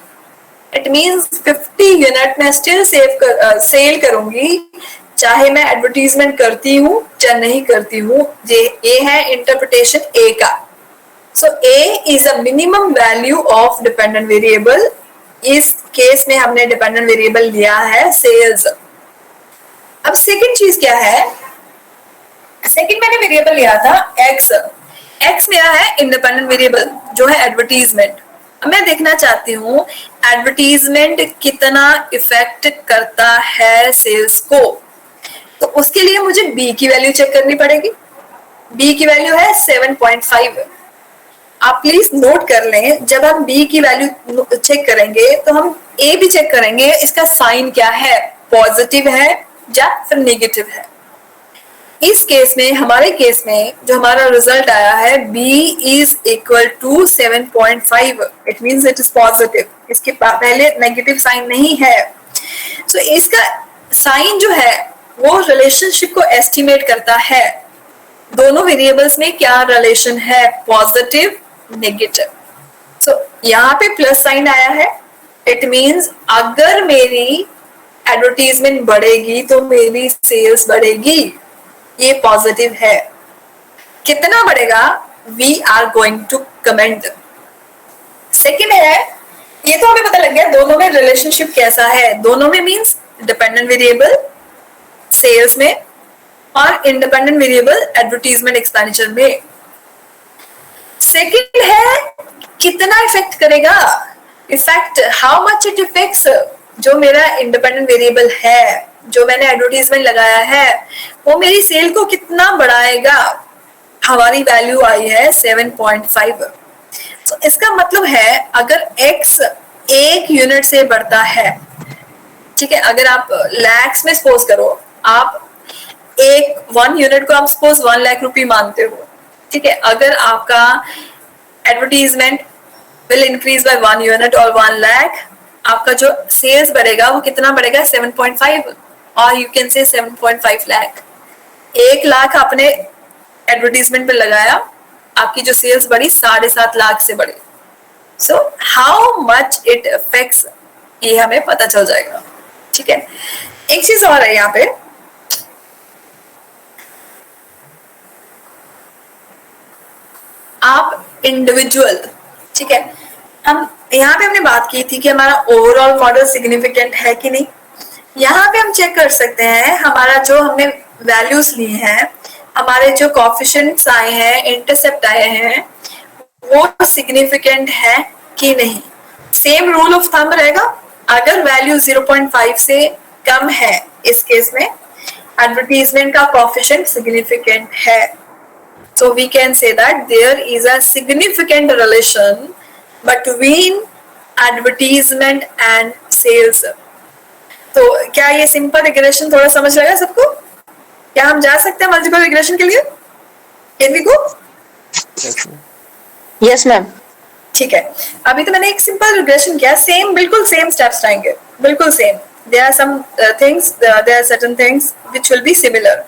Speaker 1: इट मीन्स 50 यूनिट में स्टिल सेल करूंगी, चाहे मैं एडवर्टीजमेंट करती हूँ या नहीं करती हूँ। ये है इंटरप्रिटेशन ए का। सो a is a minimum value of dependent variable. इस केस में हमने डिपेंडेंट वेरिएबल लिया है सेल्स। अब सेकंड चीज क्या है? सेकंड मैंने वेरिएबल लिया था x। x मेरा है इंडिपेंडेंट वेरिएबल जो है एडवर्टीजमेंट। मैं देखना चाहती हूँ एडवर्टीजमेंट कितना इफेक्ट करता है सेल्स को, तो उसके लिए मुझे बी की वैल्यू चेक करनी पड़ेगी। बी की वैल्यू है 7.5। आप प्लीज नोट कर लें, जब हम बी की वैल्यू चेक करेंगे तो हम ए भी चेक करेंगे, इसका साइन क्या है, पॉजिटिव है या फिर नेगेटिव है। इस केस में, हमारे केस में जो हमारा रिजल्ट आया है b is equal to 7.5, it means it is positive, इसके पहले नेगेटिव साइन नहीं है। सो इसका साइन जो है वो रिलेशनशिप को एस्टिमेट करता है, दोनों वेरिएबल्स में क्या रिलेशन है, पॉजिटिव नेगेटिव। सो यहाँ पे प्लस साइन आया है, इट मींस अगर मेरी एडवर्टीजमेंट बढ़ेगी तो मेरी सेल्स बढ़ेगी, ये पॉजिटिव है। कितना बढ़ेगा, we are going to comment. Second है, ये तो हमें पता लग गया दोनों में रिलेशनशिप कैसा है, दोनों में मींस डिपेंडेंट वेरिएबल सेल्स में और इंडिपेंडेंट वेरिएबल एडवर्टीजमेंट एक्सपेंडिचर में। सेकेंड है कितना इफेक्ट करेगा, effect how much it effects, जो मेरा इंडिपेंडेंट वेरिएबल है, जो मैंने एडवर्टीजमेंट लगाया है, वो मेरी सेल को कितना बढ़ाएगा। हमारी वैल्यू आई है 7.5। तो इसका मतलब है अगर x 1 यूनिट से बढ़ता है, ठीक है, अगर आप लैक्स में सपोज करो, आप 1 यूनिट को आप सपोज 1 लाख रुपए मानते हो, ठीक है, अगर आपका advertisement will increase by 1 unit और 1 लाख, आपका जो सेल्स बढ़ेगा वो कितना बढ़ेगा, 7.5, और you can say 7.5 lakh. 1 lakh आपने एडवर्टीजमेंट पे लगाया, आपकी जो सेल्स बढ़ी 7.5 लाख से बढ़ी। सो हाउ मच इट अफेक्ट्स, ये हमें पता चल जाएगा, ठीक है। एक चीज और है यहाँ पे, आप इंडिविजुअल, ठीक है, हम यहाँ पे हमने बात की थी कि हमारा ओवरऑल मॉडल सिग्निफिकेंट है कि नहीं। यहाँ पे हम चेक कर सकते हैं हमारा जो हमने वैल्यूज लिए हैं, हमारे जो कोएफिशिएंट्स आए हैं, इंटरसेप्ट आए हैं, वो सिग्निफिकेंट है कि नहीं। सेम रूल ऑफ थंब रहेगा, अगर वैल्यू 0.5 से कम है, इस केस में एडवर्टीजमेंट का कोएफिशिएंट सिग्निफिकेंट है। So we can say that there is a significant relation between advertisement and sales. तो क्या ये सिंपल रिग्रेशन थोड़ा समझ लगा सबको? क्या हम जा सकते हैं मल्टीपल रिग्रेशन के लिए? Can we go?
Speaker 3: Yes, ma'am.
Speaker 1: ठीक है, अभी तो मैंने एक सिंपल रिग्रेशन किया, सेम, बिल्कुल सेम स्टेप्स आएंगे, बिल्कुल same. There are some things, there are certain things which will be similar.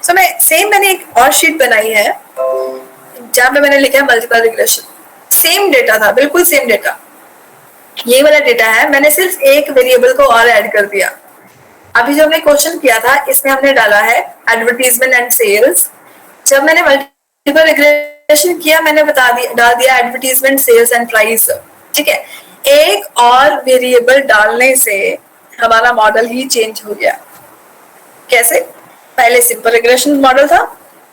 Speaker 1: So मैंने एक और शीट बनाई है जहां पे मैंने लिखा है मल्टीपल रिग्रेशन। सेम डेटा था, बिल्कुल सेम डेटा, ये वाला डेटा है, मैंने सिर्फ एक वेरिएबल को और ऐड कर दिया। अभी जो हमने क्वेश्चन किया था इसमें हमने डाला है एडवर्टीजमेंट एंड सेल्स। जब मैंने मल्टीपल रिग्रेशन किया मैंने डाल दिया एडवर्टीजमेंट, सेल्स एंड प्राइस, ठीक है। एक और वेरिएबल डालने से हमारा मॉडल ही चेंज हो गया। कैसे? पहले सिंपल रिग्रेशन मॉडल था,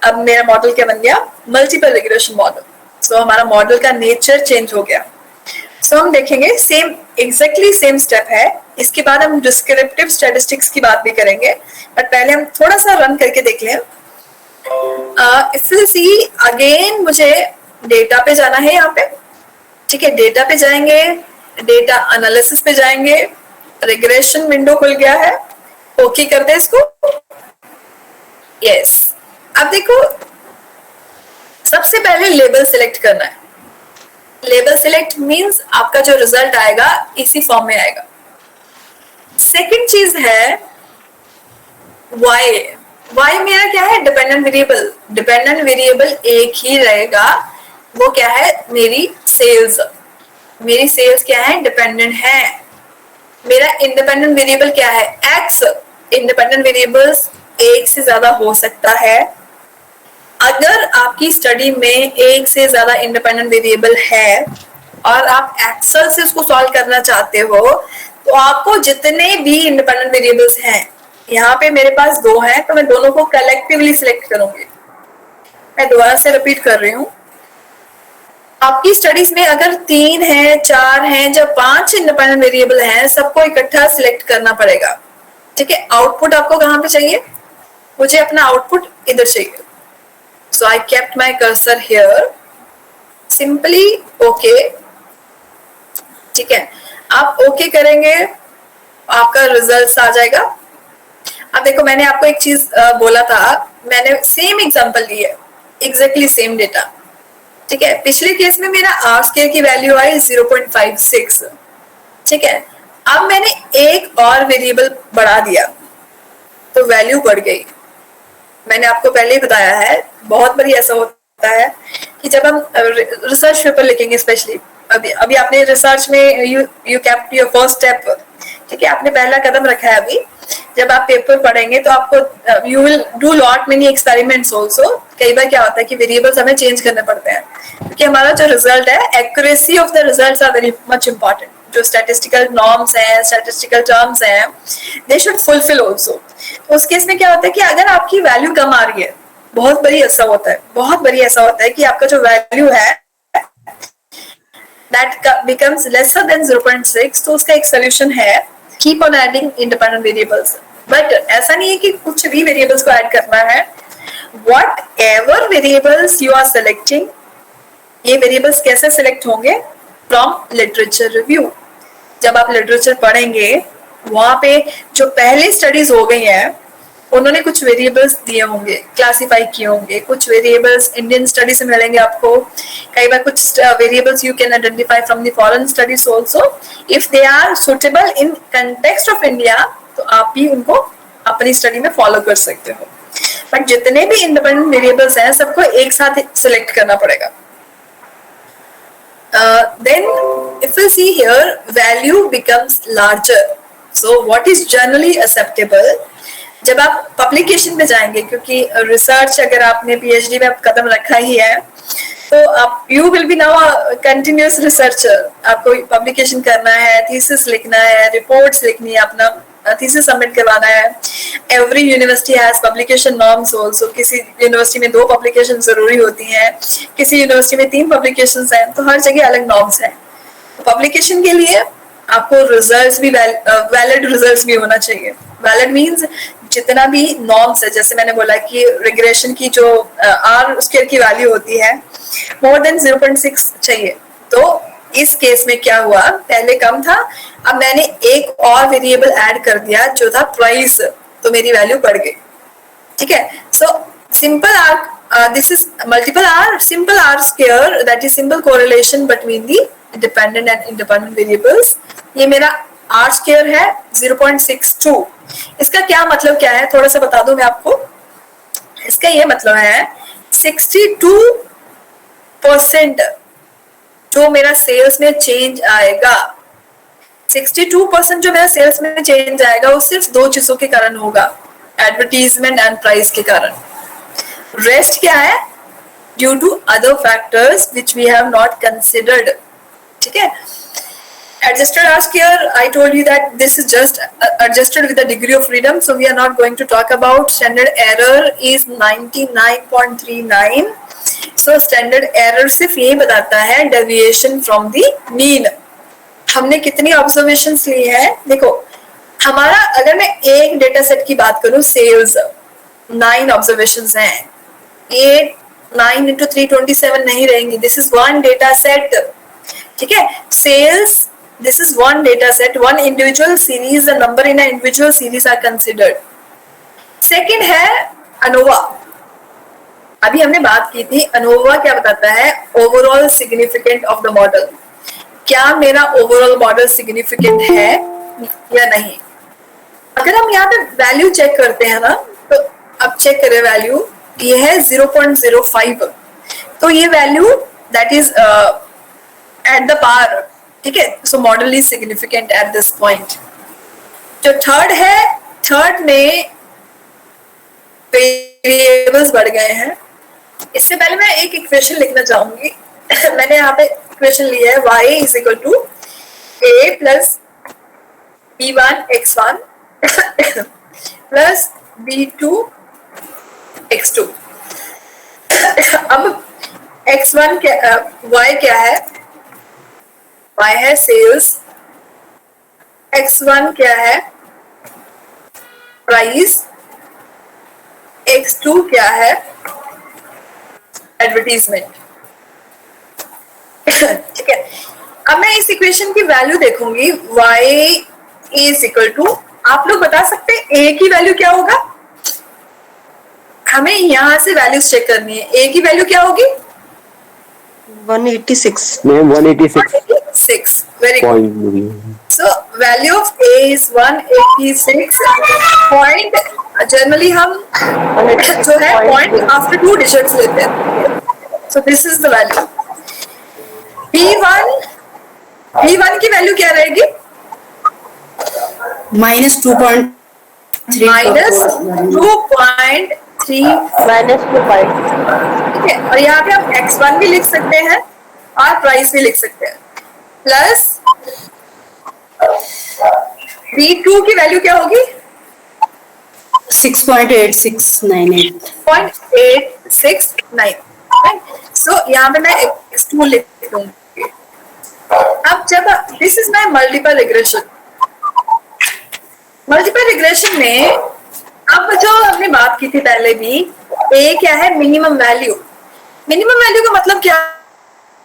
Speaker 1: अब मेरा मॉडल क्या बन गया, मल्टीपल रिग्रेशन मॉडल। सो हमारा मॉडल का नेचर चेंज हो गया। सो हम देखेंगे सेम, एग्जैक्टली सेम स्टेप है। इसके बाद हम डिस्क्रिप्टिव स्टैटिस्टिक्स की बात भी करेंगे, बट पहले हम थोड़ा सा रन करके देख लें। इफ यू सी अगेन, मुझे डेटा पे जाना है यहाँ पे, ठीक है, डेटा पे जाएंगे, डेटा एनालिसिस पे जाएंगे, रिग्रेशन विंडो खुल गया है, ओके कर दे इसको। यस, अब देखो सबसे पहले लेबल सिलेक्ट करना है। लेबल सिलेक्ट मींस आपका जो रिजल्ट आएगा इसी फॉर्म में आएगा। सेकंड चीज है वाई। वाई मेरा क्या है, डिपेंडेंट वेरिएबल। डिपेंडेंट वेरिएबल एक ही रहेगा, वो क्या है, मेरी सेल्स। मेरी सेल्स क्या है, डिपेंडेंट है। मेरा इंडिपेंडेंट वेरिएबल क्या है, एक्स। इंडिपेंडेंट वेरिएबल्स एक से ज्यादा हो सकता है। अगर आपकी स्टडी में एक से ज्यादा इंडिपेंडेंट वेरिएबल है और आप एक्सेल से उसको सॉल्व करना चाहते हो, तो आपको जितने भी इंडिपेंडेंट वेरिएबल्स हैं, यहाँ पे मेरे पास 2 हैं, तो मैं दोनों को कलेक्टिवली सिलेक्ट करूंगी। मैं दोबारा से रिपीट कर रही हूँ। आपकी स्टडीज में अगर 3 है, 4 है, जब 5 इंडिपेंडेंट वेरिएबल हैं, सबको इकट्ठा सिलेक्ट करना पड़ेगा। ठीक है, आउटपुट आपको कहाँ पे चाहिए? मुझे अपना आउटपुट इधर चाहिए। So I kept my cursor here, simply okay. ठीक है, आप ओके करेंगे, आपका रिजल्ट आ जाएगा। अब देखो, मैंने आपको एक चीज बोला था, मैंने सेम एग्जांपल ली है, एग्जैक्टली सेम डेटा। ठीक है, पिछले केस में मेरा आर स्क्वायर की वैल्यू आई 0.56। ठीक है, अब मैंने एक और वेरिएबल बढ़ा दिया तो वैल्यू बढ़ गई। मैंने आपको पहले ही बताया है, बहुत बारी ऐसा होता है कि जब हम रिसर्च पेपर लिखेंगे, स्पेशली अभी आपने रिसर्च में you kept your first step. ठीक है, आपने पहला कदम रखा है। अभी जब आप पेपर पढ़ेंगे तो आपको you will do lot many experiments also. कई बार क्या होता है कि वेरिएबल्स हमें चेंज करने पड़ते हैं, क्योंकि हमारा जो रिजल्ट है, accuracy of the results are very much important. जो स्टैटिस्टिकल नॉर्म्स हैं, स्टैटिस्टिकल टर्म्स हैं, दे शुड फुलफिल ऑल्सो। उस केस में क्या होता है कि अगर आपकी वैल्यू कम आ रही है, बहुत बारी ऐसा होता है, बहुत बारी ऐसा होता है कि आपका जो वैल्यू है that becomes lesser than 0.6, तो उसका एक सोल्यूशन है keep on adding independent variables। But ऐसा नहीं है कि कुछ भी वेरिएबल्स को ऐड करना है। whatever variables you are selecting, ये वेरिएबल्स कैसे सिलेक्ट होंगे? From literature review. जब आप लिटरेचर पढ़ेंगे, वहां पे जो पहले स्टडीज हो गई हैं, उन्होंने कुछ वेरिएबल्स दिए होंगे, क्लासिफाई किए होंगे। कुछ वेरिएबल्स इंडियन स्टडी से मिलेंगे आपको, कई बार कुछ variables you can identify from the foreign studies also. If they are suitable in context of India, तो आप भी उनको अपनी स्टडी में फॉलो कर सकते हो। बट जितने भी इंडिपेंडेंट वेरिएबल्स हैं, सबको एक साथ सिलेक्ट करना पड़ेगा। Then if you see here, value becomes larger. So what is generally acceptable? जब आप पब्लिकेशन पे जाएंगे, क्योंकि रिसर्च अगर आपने पीएचडी में कदम रखा ही है, तो आप you will be now continuous researcher. आपको पब्लिकेशन करना है, थीसिस लिखना है, रिपोर्ट्स लिखनी है, अपना थीसिस सबमिट करवाना है। Every university has publication norms also. किसी यूनिवर्सिटी में 2 पब्लिकेशन जरूरी होती हैं, किसी यूनिवर्सिटी में 3 पब्लिकेशंस हैं, तो हर जगह अलग नॉर्म्स हैं। पब्लिकेशन के लिए आपको रिजल्ट्स भी वैलिड रिजल्ट्स भी होना चाहिए। वैलिड मींस जितना भी नॉर्म्स है, जैसे मैंने बोला कि रिग्रेशन की जो आर स्क्वायर की वैल्यू होती है, मोर देन 0.6 चाहिए। तो इस केस में क्या हुआ, पहले कम था, अब मैंने एक और वेरिएबल ऐड कर दिया जो था प्राइस, तो मेरी वैल्यू बढ़ गई। ठीक है, so simple R, this is multiple R, simple R square, that is simple correlation between the dependent and independent variables. ये मेरा आर स्क्वायर है 0.62। इसका क्या मतलब क्या है, थोड़ा सा बता दूं मैं आपको। इसका ये मतलब है 62% जो मेरा सेल्स में चेंज आएगा, 62% जो मेरा सेल्स में चेंज आएगा, वो सिर्फ 2 चीजों के कारण होगा, एडवर्टीजमेंट एंड प्राइस के कारण। रेस्ट क्या है? Due to other factors which we have not considered. ठीक है, adjusted R square, I told you that this is just adjusted with a degree of freedom, so we are not going to talk about. Standard error is 99.39. So standard error सिर्फ ये बताता है deviation from the mean। हमने कितनी observations ली है? देखो, हमारा अगर मैं एक डेटा सेट की बात करूं, सेल्स 9 ऑब्जर्वेशंस हैं। ये 9 into 327 नहीं रहेंगी। This is one data set. ठीक है, sales, this is one data set, one individual series, the number in an individual series are considered. Second है ANOVA। अभी हमने बात की थी, ANOVA क्या बताता है? Overall significant of the model. क्या मेरा ओवरऑल मॉडल सिग्निफिकेंट है या नहीं? अगर हम यहाँ पे वैल्यू चेक करते हैं ना, तो अब चेक करें वैल्यू, ये है 0.05। तो ये value that is at the par. ठीक है, so model is significant at this point. जो थर्ड है, थर्ड में वेरिएबल्स बढ़ गए हैं। इससे पहले मैं एक इक्वेशन लिखना चाहूंगी। मैंने यहाँ पे इक्वेशन ली है, y is equal to a plus b1 x1 plus b2 x2। अब x1 क्या y क्या है, y है सेल्स, x1 क्या है प्राइस, x2 क्या है एडवर्टीजमेंट। ठीक है, अब मैं इस इक्वेशन की वैल्यू देखूंगी y इज इक्वल टू, आप लोग बता सकते हैं a की वैल्यू क्या होगा, हमें यहां से वैल्यूज चेक करनी है। a की वैल्यू क्या होगी
Speaker 4: 186.
Speaker 2: Ma'am 186
Speaker 1: 186, very good.
Speaker 2: Point.
Speaker 1: So value of A is 186 point. Generally हम जो है point after 2 digits लेते हैं. So this is the value. B1 की वैल्यू क्या रहेगी?
Speaker 4: -2.3.
Speaker 1: -2.3 ठीक है, और यहाँ पे हम x1 भी लिख सकते हैं और प्राइस भी लिख सकते हैं, प्लस B2 की वैल्यू क्या होगी
Speaker 4: 6.8698.
Speaker 1: 0.869. सो यहाँ पे मैं x2 लिख दूंगी। अब जब this is my multiple regression, multiple regression में अब जो हमने बात की थी पहले भी, ए क्या है मिनिमम वैल्यू। मिनिमम वैल्यू का मतलब क्या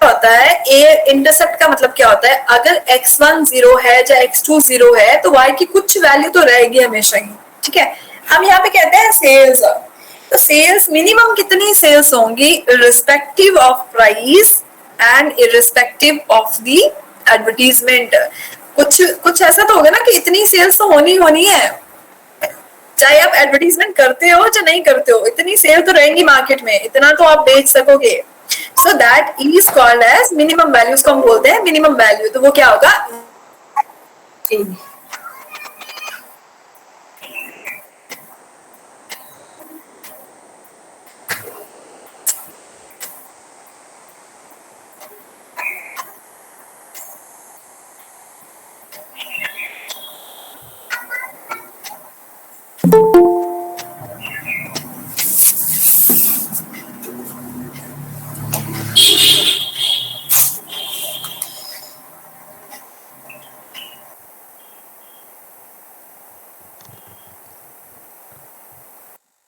Speaker 1: होता है, ए इंटरसेप्ट का मतलब क्या होता है, अगर x1 0 है या x2 0 है तो y की कुछ वैल्यू तो रहेगी हमेशा ही। ठीक है, हम यहाँ पे कहते हैं सेल्स, तो सेल्स मिनिमम कितनी सेल्स होंगी irrespective of price and irrespective of the advertisement. कुछ ऐसा तो होगा ना कि इतनी सेल्स तो होनी है, चाहे आप एडवर्टीजमेंट करते हो या नहीं करते हो, इतनी सेल तो रहेंगी मार्केट में, इतना तो आप बेच सकोगे। So that is called as minimum value, उसको हम बोलते हैं मिनिमम वैल्यू। तो वो क्या होगा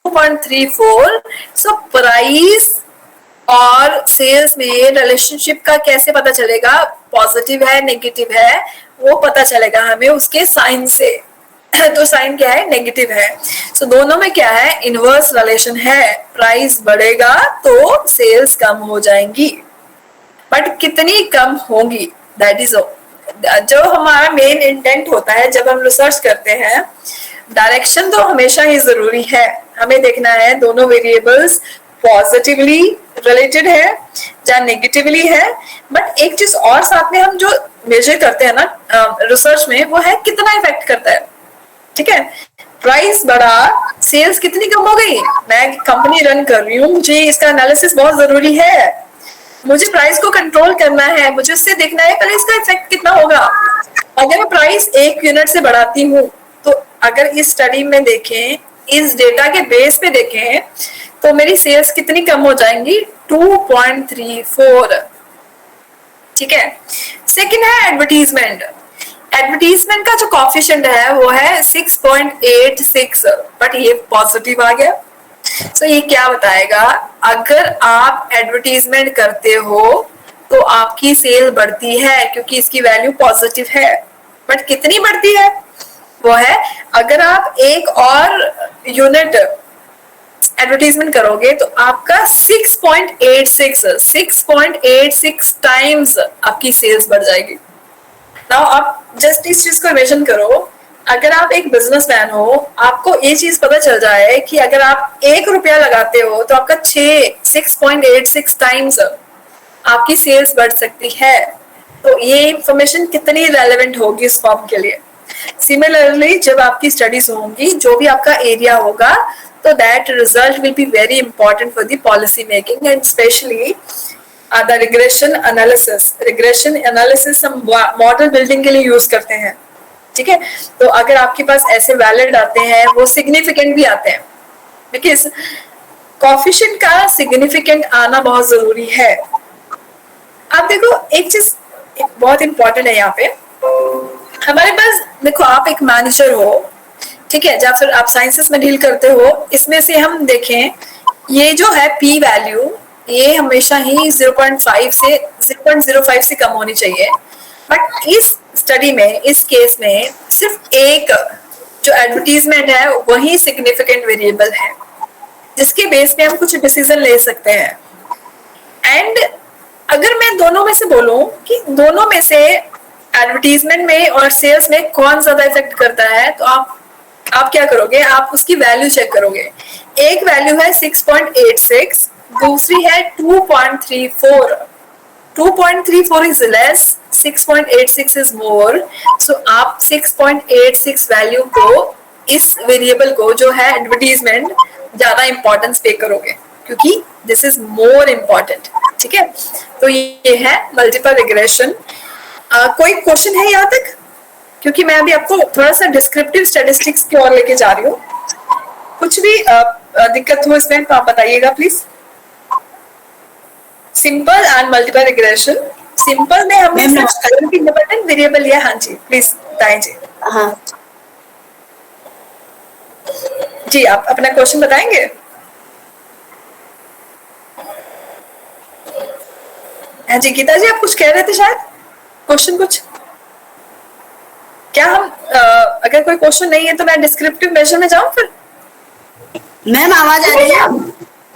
Speaker 1: 2.34। सो प्राइस और सेल्स में रिलेशनशिप का कैसे पता चलेगा, पॉजिटिव है नेगेटिव है, वो पता चलेगा हमें उसके साइन से। तो साइन क्या है नेगेटिव है। सो दोनों में क्या है इनवर्स रिलेशन है, प्राइस बढ़ेगा तो सेल्स कम हो जाएंगी, बट कितनी कम होंगी दैट इज जो हमारा मेन इंटेंट होता है जब हम रिसर्च करते हैं। डायरेक्शन तो हमेशा ही जरूरी है, हमें देखना है दोनों वेरिएबल्स पॉजिटिवली रिलेटेड है या नेगेटिवली है। बट एक चीज और साथ में हम जो मेजर करते हैं ना रिसर्च में, वो है कितना इफेक्ट करता है। ठीक है, प्राइस बढ़ा सेल्स कितनी कम हो गई, मैं कंपनी रन कर रही हूँ, मुझे इसका एनालिसिस बहुत जरूरी है, मुझे प्राइस को कंट्रोल करना है, मुझे उससे देखना है पहले इसका इफेक्ट कितना होगा। अगर मैं प्राइस 1 यूनिट से बढ़ाती हूँ तो अगर इस स्टडी में देखें, इस डेटा के बेस पे देखें, तो मेरी सेल्स कितनी कम हो जाएंगी 2.34। ठीक है, सेकंड है एडवर्टीजमेंट। एडवर्टीजमेंट का जो कॉफिशिएंट है वो है 6.86, बट ये पॉजिटिव आ गया। सो ये क्या बताएगा, अगर आप एडवर्टीजमेंट करते हो तो आपकी सेल बढ़ती है क्योंकि इसकी वैल्यू पॉजिटिव है। बट कितनी बढ़ती है वो है, अगर आप एक और यूनिट एडवर्टीजमेंट करोगे तो आपका 6.86 टाइम्स आपकी सेल्स बढ़ जाएगी। नाउ आप जस्ट इस चीज को इमेजिन करो, अगर आप एक बिजनेसमैन हो, आपको ये चीज पता चल जाए कि अगर आप 1 रुपया लगाते हो तो आपका 6.86 टाइम्स आपकी सेल्स बढ़ सकती है। तो ये इंफॉर्मेशन कितनी रेलेवेंट होगी इस फॉर्म के लिए। सिमिलरली जब आपकी स्टडीज होंगी, जो भी आपका एरिया होगा, तो that result will be very important for the policy making and specially the regression analysis. Regression analysis हम मॉडल बिल्डिंग के लिए यूज करते हैं। ठीक है, तो अगर आपके पास ऐसे वैलिड आते हैं, वो सिग्निफिकेंट भी आते हैं, बिकॉज कोफिशिएंट का सिग्निफिकेंट आना बहुत जरूरी है। आप देखो एक चीज बहुत इंपॉर्टेंट है यहाँ पे, हमारे पास देखो आप एक मैनेजर हो, ठीक है, या फिर आप साइंसेस में डील करते हो, इसमें से हम देखें ये जो है पी वैल्यू ये हमेशा ही 0.5 से 0.05 से कम होनी चाहिए। बट इस स्टडी में इस केस में सिर्फ एक जो एडवर्टीजमेंट है वही सिग्निफिकेंट वेरिएबल है जिसके बेस पे हम कुछ डिसीजन ले सकते हैं। एंड अगर मैं दोनों में से बोलूं कि दोनों में से एडवर्टीजमेंट में और सेल्स में कौन ज्यादा इफेक्ट करता है, तो आप क्या करोगे, आप उसकी वैल्यू चेक करोगे। एक वैल्यू है 6.86, दूसरी है 2.34। 2.34 is less, 6.86 is more. So आप 6.86 वैल्यू को, इस वेरिएबल को जो है एडवर्टीजमेंट, ज्यादा इंपॉर्टेंस पे करोगे क्योंकि दिस इज मोर इम्पोर्टेंट। ठीक है, तो ये है मल्टीपल रिग्रेशन। कोई क्वेश्चन है यहाँ तक? क्योंकि मैं अभी आपको थोड़ा सा डिस्क्रिप्टिव स्टैटिस्टिक्स की ओर लेके जा रही हूँ। कुछ भी दिक्कत हो इसमें तो आप बताइएगा please. Simple and multiple regression. Simple में हमने इंडिपेंडेंट वेरिएबल लिया। हाँ जी प्लीज बताएं जी।
Speaker 4: हाँ
Speaker 1: जी, आप अपना क्वेश्चन बताएंगे। हाँ जी गीता जी, आप कुछ कह रहे थे शायद, क्वेश्चन कुछ। क्या हम अगर कोई क्वेश्चन नहीं है तो मैं डिस्क्रिप्टिव मेजर में जाऊं फिर।
Speaker 4: मैम आवाज आ रही है?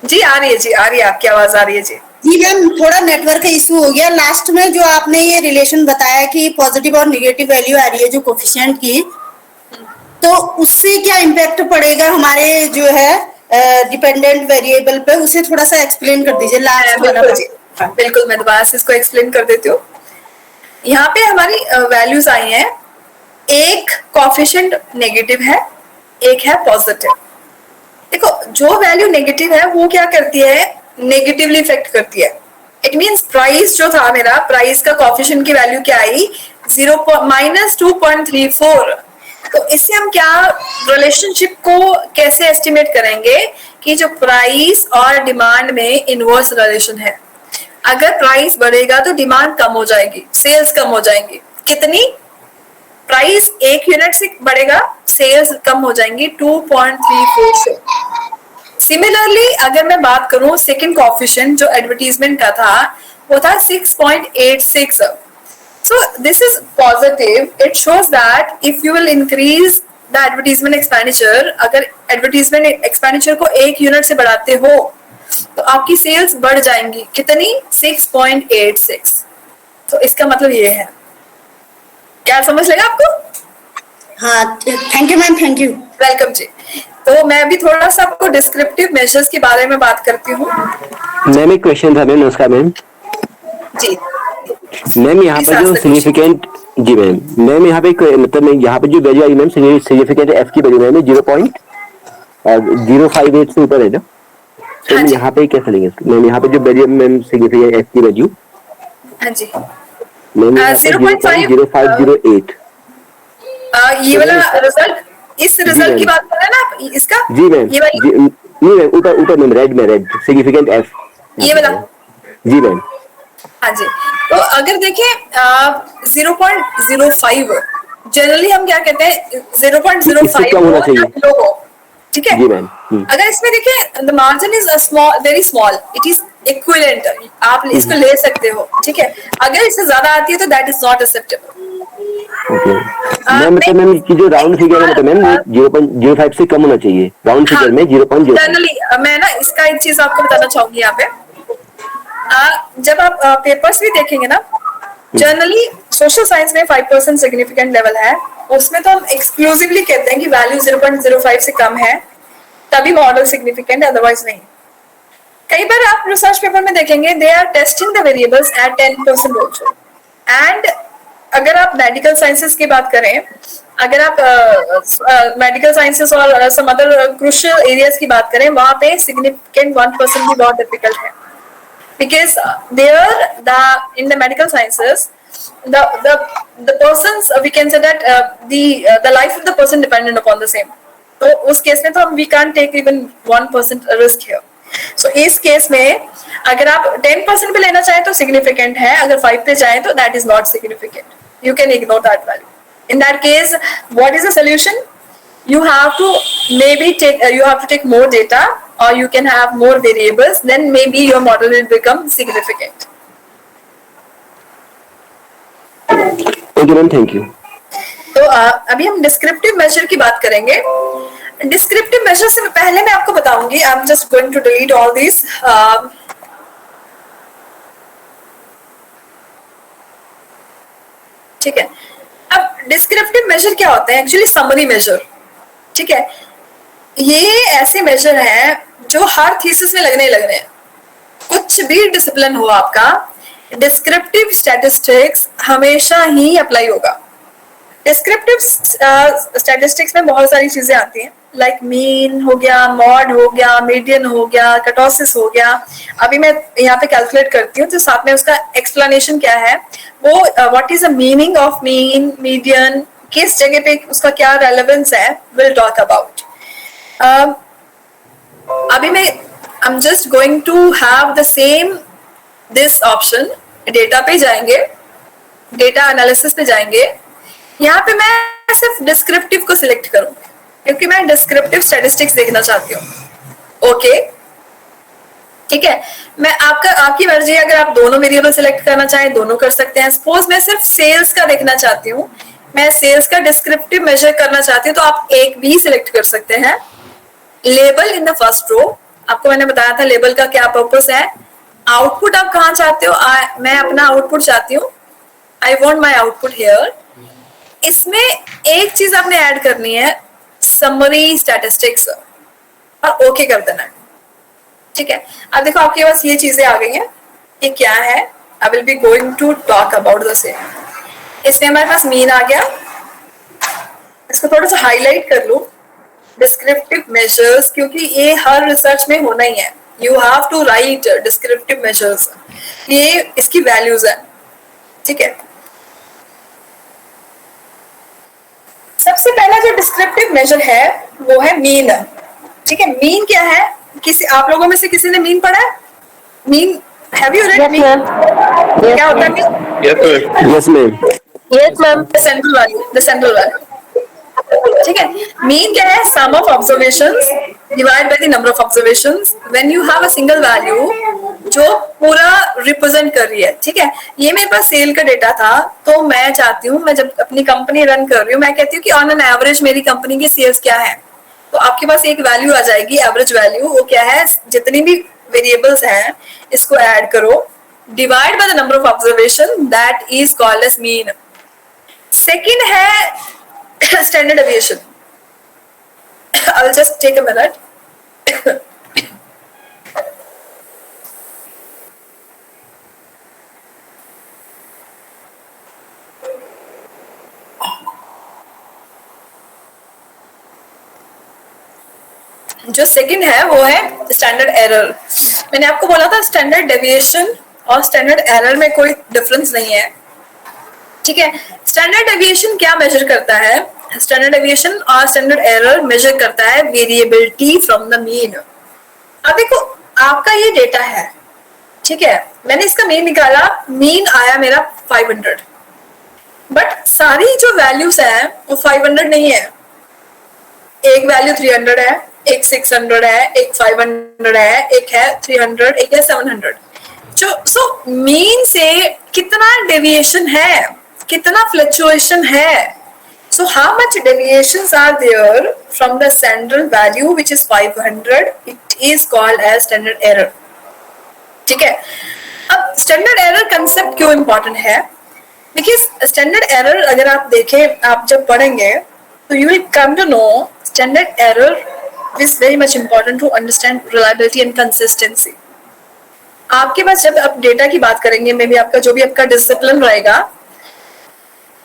Speaker 1: जी आ रही है जी, आ रही है, आपकी आवाज आ रही है जी।
Speaker 4: जी मैम, थोड़ा नेटवर्क का इशू हो गया। लास्ट में जो आपने ये रिलेशन बताया कि पॉजिटिव और निगेटिव वैल्यू आ रही है जो कोफिशिएंट की, तो उससे क्या इम्पैक्ट पड़ेगा हमारे जो है डिपेंडेंट वेरिएबल पे, उसे थोड़ा सा एक्सप्लेन कर दीजिए लास्ट वाला।
Speaker 1: बिल्कुल, मैं दोबारा से इसको एक्सप्लेन कर देती हूँ। यहाँ पे हमारी वैल्यूज आई हैं, एक कोफिशिएंट नेगेटिव है, एक है पॉजिटिव। देखो जो वैल्यू नेगेटिव है वो क्या करती है, नेगेटिवली इफेक्ट करती है। इट मींस प्राइस जो था मेरा, प्राइस का कोफिशिएंट की वैल्यू क्या आई, -2.34। तो इससे हम क्या रिलेशनशिप को कैसे एस्टिमेट करेंगे कि जो प्राइस और डिमांड में इनवर्स रिलेशन है। अगर प्राइस बढ़ेगा तो डिमांड कम हो जाएगी, सेल्स कम हो जाएंगी। कितनी? प्राइस 1 यूनिट से बढ़ेगा, सेल्स कम हो जाएंगी 2.34 से। सिमिलरली अगर मैं बात करूं सेकंड कोफिशिएंट जो एडवर्टीजमेंट का था, वो था 6.86। So this is positive. It shows that if you will increase the advertisement expenditure, अगर advertisement expenditure को 1 यूनिट से बढ़ाते हो तो आपकी सेल्स बढ़ जाएंगी। कितनी? 6.86। तो इसका मतलब ये है। क्या समझ लगा आपको?
Speaker 4: हाँ thank you ma'am, thank you.
Speaker 1: Welcome जी। तो मैं अभी थोड़ा सा आपको डिस्क्रिप्टिव मेजर्स के बारे में बात करती हूँ।
Speaker 2: मैम एक क्वेश्चन था मैम, नमस्कार मैम।
Speaker 1: जी
Speaker 2: मैम यहाँ पर जो सिग्निफिकेंट, जी मैम यहाँ पे मतलब यहाँ पे जो वैल्यू आई मैम सिग्निफिकेंट एफ की वैल्यू मैम 0.058 से ऊपर है ना, तो
Speaker 1: हाँ
Speaker 2: यहाँ पे कैसे लेंगे मैम? यहाँ पे जो वैल्यू मैम सिग्निफिकेंट एफ की वैल्यू,
Speaker 1: हाँ जी
Speaker 2: मैम 0.0508।
Speaker 1: ये वाला रिजल्ट, इस रिजल्ट की बात कर रहे हैं ना आप, इसका?
Speaker 2: जी मैम,
Speaker 1: ये वाली,
Speaker 2: नहीं मैम ऊपर मैम रेड में, रेड सिग्निफिकेंट एफ,
Speaker 1: ये वाला।
Speaker 2: जी मैम।
Speaker 1: हाँ जी, तो अगर देखें 0.05 जनरली हम क्या कहते हैं, 0.05 लो हो, ठीक है। अगर इसमें देखें the margin is very small, it is equivalent, आप इसको ले सकते हो, ठीक है। अगर इससे ज्यादा आती है तो that is not acceptable.
Speaker 2: Ma'am मतलब मैम की जो राउंड फिगर है मतलब मैम 0.05 से कम होना चाहिए राउंड फिगर में 0.0।
Speaker 1: जनरली मैं ना इसका एक चीज आपको बताना चाहूंगी यहाँ पे, जब आप पेपर्स भी देखेंगे ना, जनरली सोशल साइंस में 5% सिग्निफिकेंट लेवल है, उसमें तो हम एक्सक्लूसिवली कहते हैं कि वैल्यू 0.05 से कम है तभी मॉडल सिग्निफिकेंट है, अदरवाइज नहीं। कई बार आप रिसर्च पेपर में देखेंगे they are testing the variables at 10% also. And अगर आप मेडिकल साइंसेस की बात करें, अगर आप मेडिकल साइंसेस और सम अदर क्रूशियल एरियाज की बात करें, वहां पे सिग्निफिकेंट 1% भी बहुत डिफिकल्ट है। Because there, in the medical sciences, the person's we can say that the life of the person dependent upon the same. तो उस केस में तो हम we can't take even 1% risk here. सो इस केस में अगर आप 10% भी लेना चाहें तो सिग्निफिकेंट है, अगर 5 पे जाए तो that is not significant, you can ignore that value. In that case, what is the solution? You have to take more data, or you can have more variables, then maybe your model will become significant.
Speaker 2: Okay ma'am, thank you.
Speaker 1: तो अभी हम descriptive major की बात करेंगे. Descriptive major से पहले मैं आपको बताऊंगी, I am just going to delete all this. ठीक है. अब डिस्क्रिप्टिव मेजर क्या होते हैं? Actually summary measure. ठीक है, ये ऐसे मेजर हैं जो हर थीसिस में लगने लग रहे हैं. कुछ भी डिसिप्लिन हो आपका, डिस्क्रिप्टिव स्टैटिस्टिक्स हमेशा ही अप्लाई होगा. डिस्क्रिप्टिव स्टैटिस्टिक्स में बहुत सारी चीजें आती हैं, लाइक मीन हो गया, मॉड हो गया, मीडियन हो गया, कटॉसिस हो गया. अभी मैं यहाँ पे कैलकुलेट करती हूँ तो साथ में उसका एक्सप्लेनेशन क्या है, वो what is the meaning of mean, median, किस जगह पे उसका क्या रेलेवेंस है, विल टॉक अबाउट. अभी मैं I am just going to have the same this option. Data पे जाएंगे, डेटा एनालिसिस पे जाएंगे. यहाँ पे मैं सिर्फ डिस्क्रिप्टिव को सिलेक्ट करूंगी क्योंकि मैं डिस्क्रिप्टिव स्टैटिस्टिक्स देखना चाहती हूँ. ओके, ठीक है. मैं आपकी मर्जी, अगर आप दोनों वेरिएबल सिलेक्ट करना चाहें दोनों कर सकते हैं. सपोज मैं सिर्फ सेल्स का देखना चाहती हूँ, मैं सेल्स का डिस्क्रिप्टिव मेजर करना चाहती हूँ, तो आप एक भी सिलेक्ट कर सकते हैं. Label in the first row, आपको मैंने बताया था लेबल का क्या पर्पस है. आउटपुट आप कहाँ चाहते हो? मैं अपना आउटपुट चाहती हूँ, I want my output here. इसमें एक चीज आपने ऐड करनी है, समरी स्टैटिस्टिक्स, और ओके कर देना है. ठीक है. अब देखो आपके पास ये चीजें आ गई हैं. ये क्या है? I will be going to talk about the same. इसमें हमारे पास मीन आ गया. इसको थोड़ा सा हाईलाइट कर लूं, डिस्क्रिप्टिव मेजर्स, क्योंकि ये हर रिसर्च में होना ही है. You have to write descriptive measures. ये इसकी वैल्यूज है. ठीक है. सबसे पहला जो डिस्क्रिप्टिव मेजर है वो है मीन. ठीक है. मीन क्या है? आप लोगों में से किसी ने मीन पढ़ा है? Mean, have you read mean? क्या होता है mean?
Speaker 2: Yes ma'am.
Speaker 3: Yes, ma'am.
Speaker 1: The central value. ठीक है. मीन क्या है? Sum of observations divide by the number of observations when you have a single value जो पूरा रिप्रेजेंट कर रही है. ठीक है. ये मेरे पास सेल का डेटा था, तो मैं चाहती हूँ, मैं जब अपनी कंपनी रन कर रही हूँ, मैं कहती हूँ कि ऑन एन एवरेज मेरी कंपनी की सेल्स क्या है. तो आपके पास एक वैल्यू आ जाएगी, एवरेज वैल्यू. वो क्या है? जितनी भी वेरिएबल्स हैं इसको ऐड करो, divide by the number of observation, that is called as mean. Second है standard deviation. I will just take a minute. जो सेकंड है वो है स्टैंडर्ड एरर. मैंने आपको बोला था स्टैंडर्ड डेविएशन और स्टैंडर्ड एरर में कोई डिफरेंस नहीं है. ठीक है. स्टैंडर्ड डेविएशन क्या मेजर करता है? स्टैंडर्ड डेविएशन और स्टैंडर्ड एरर मेजर करता है वेरिएबिलिटी फ्रॉम द मीन. अब देखो आपका ये डेटा है. ठीक है. मैंने इसका मीन निकाला, मीन आया मेरा 500, बट सारी जो वैल्यूज है वो 500 नहीं है. एक वैल्यू 300 है, एक 600 है, एक 500 है, एक है 300, एक है 700. सो मीन से कितना डेविएशन है, कितना फ्लक्चुएशन है. So how much deviations are there from the central value which is 500, it is called as standard error. ठीक है. अब स्टैंडर्ड एरर कंसेप्ट क्यों इंपॉर्टेंट है? बिकॉज स्टैंडर्ड एरर अगर आप देखें, आप जब पढ़ेंगे तो you will come to know standard error is very much important to understand reliability and consistency. आपके पास जब आप डेटा की बात करेंगे, मे बी आपका जो भी आपका डिसिप्लिन रहेगा,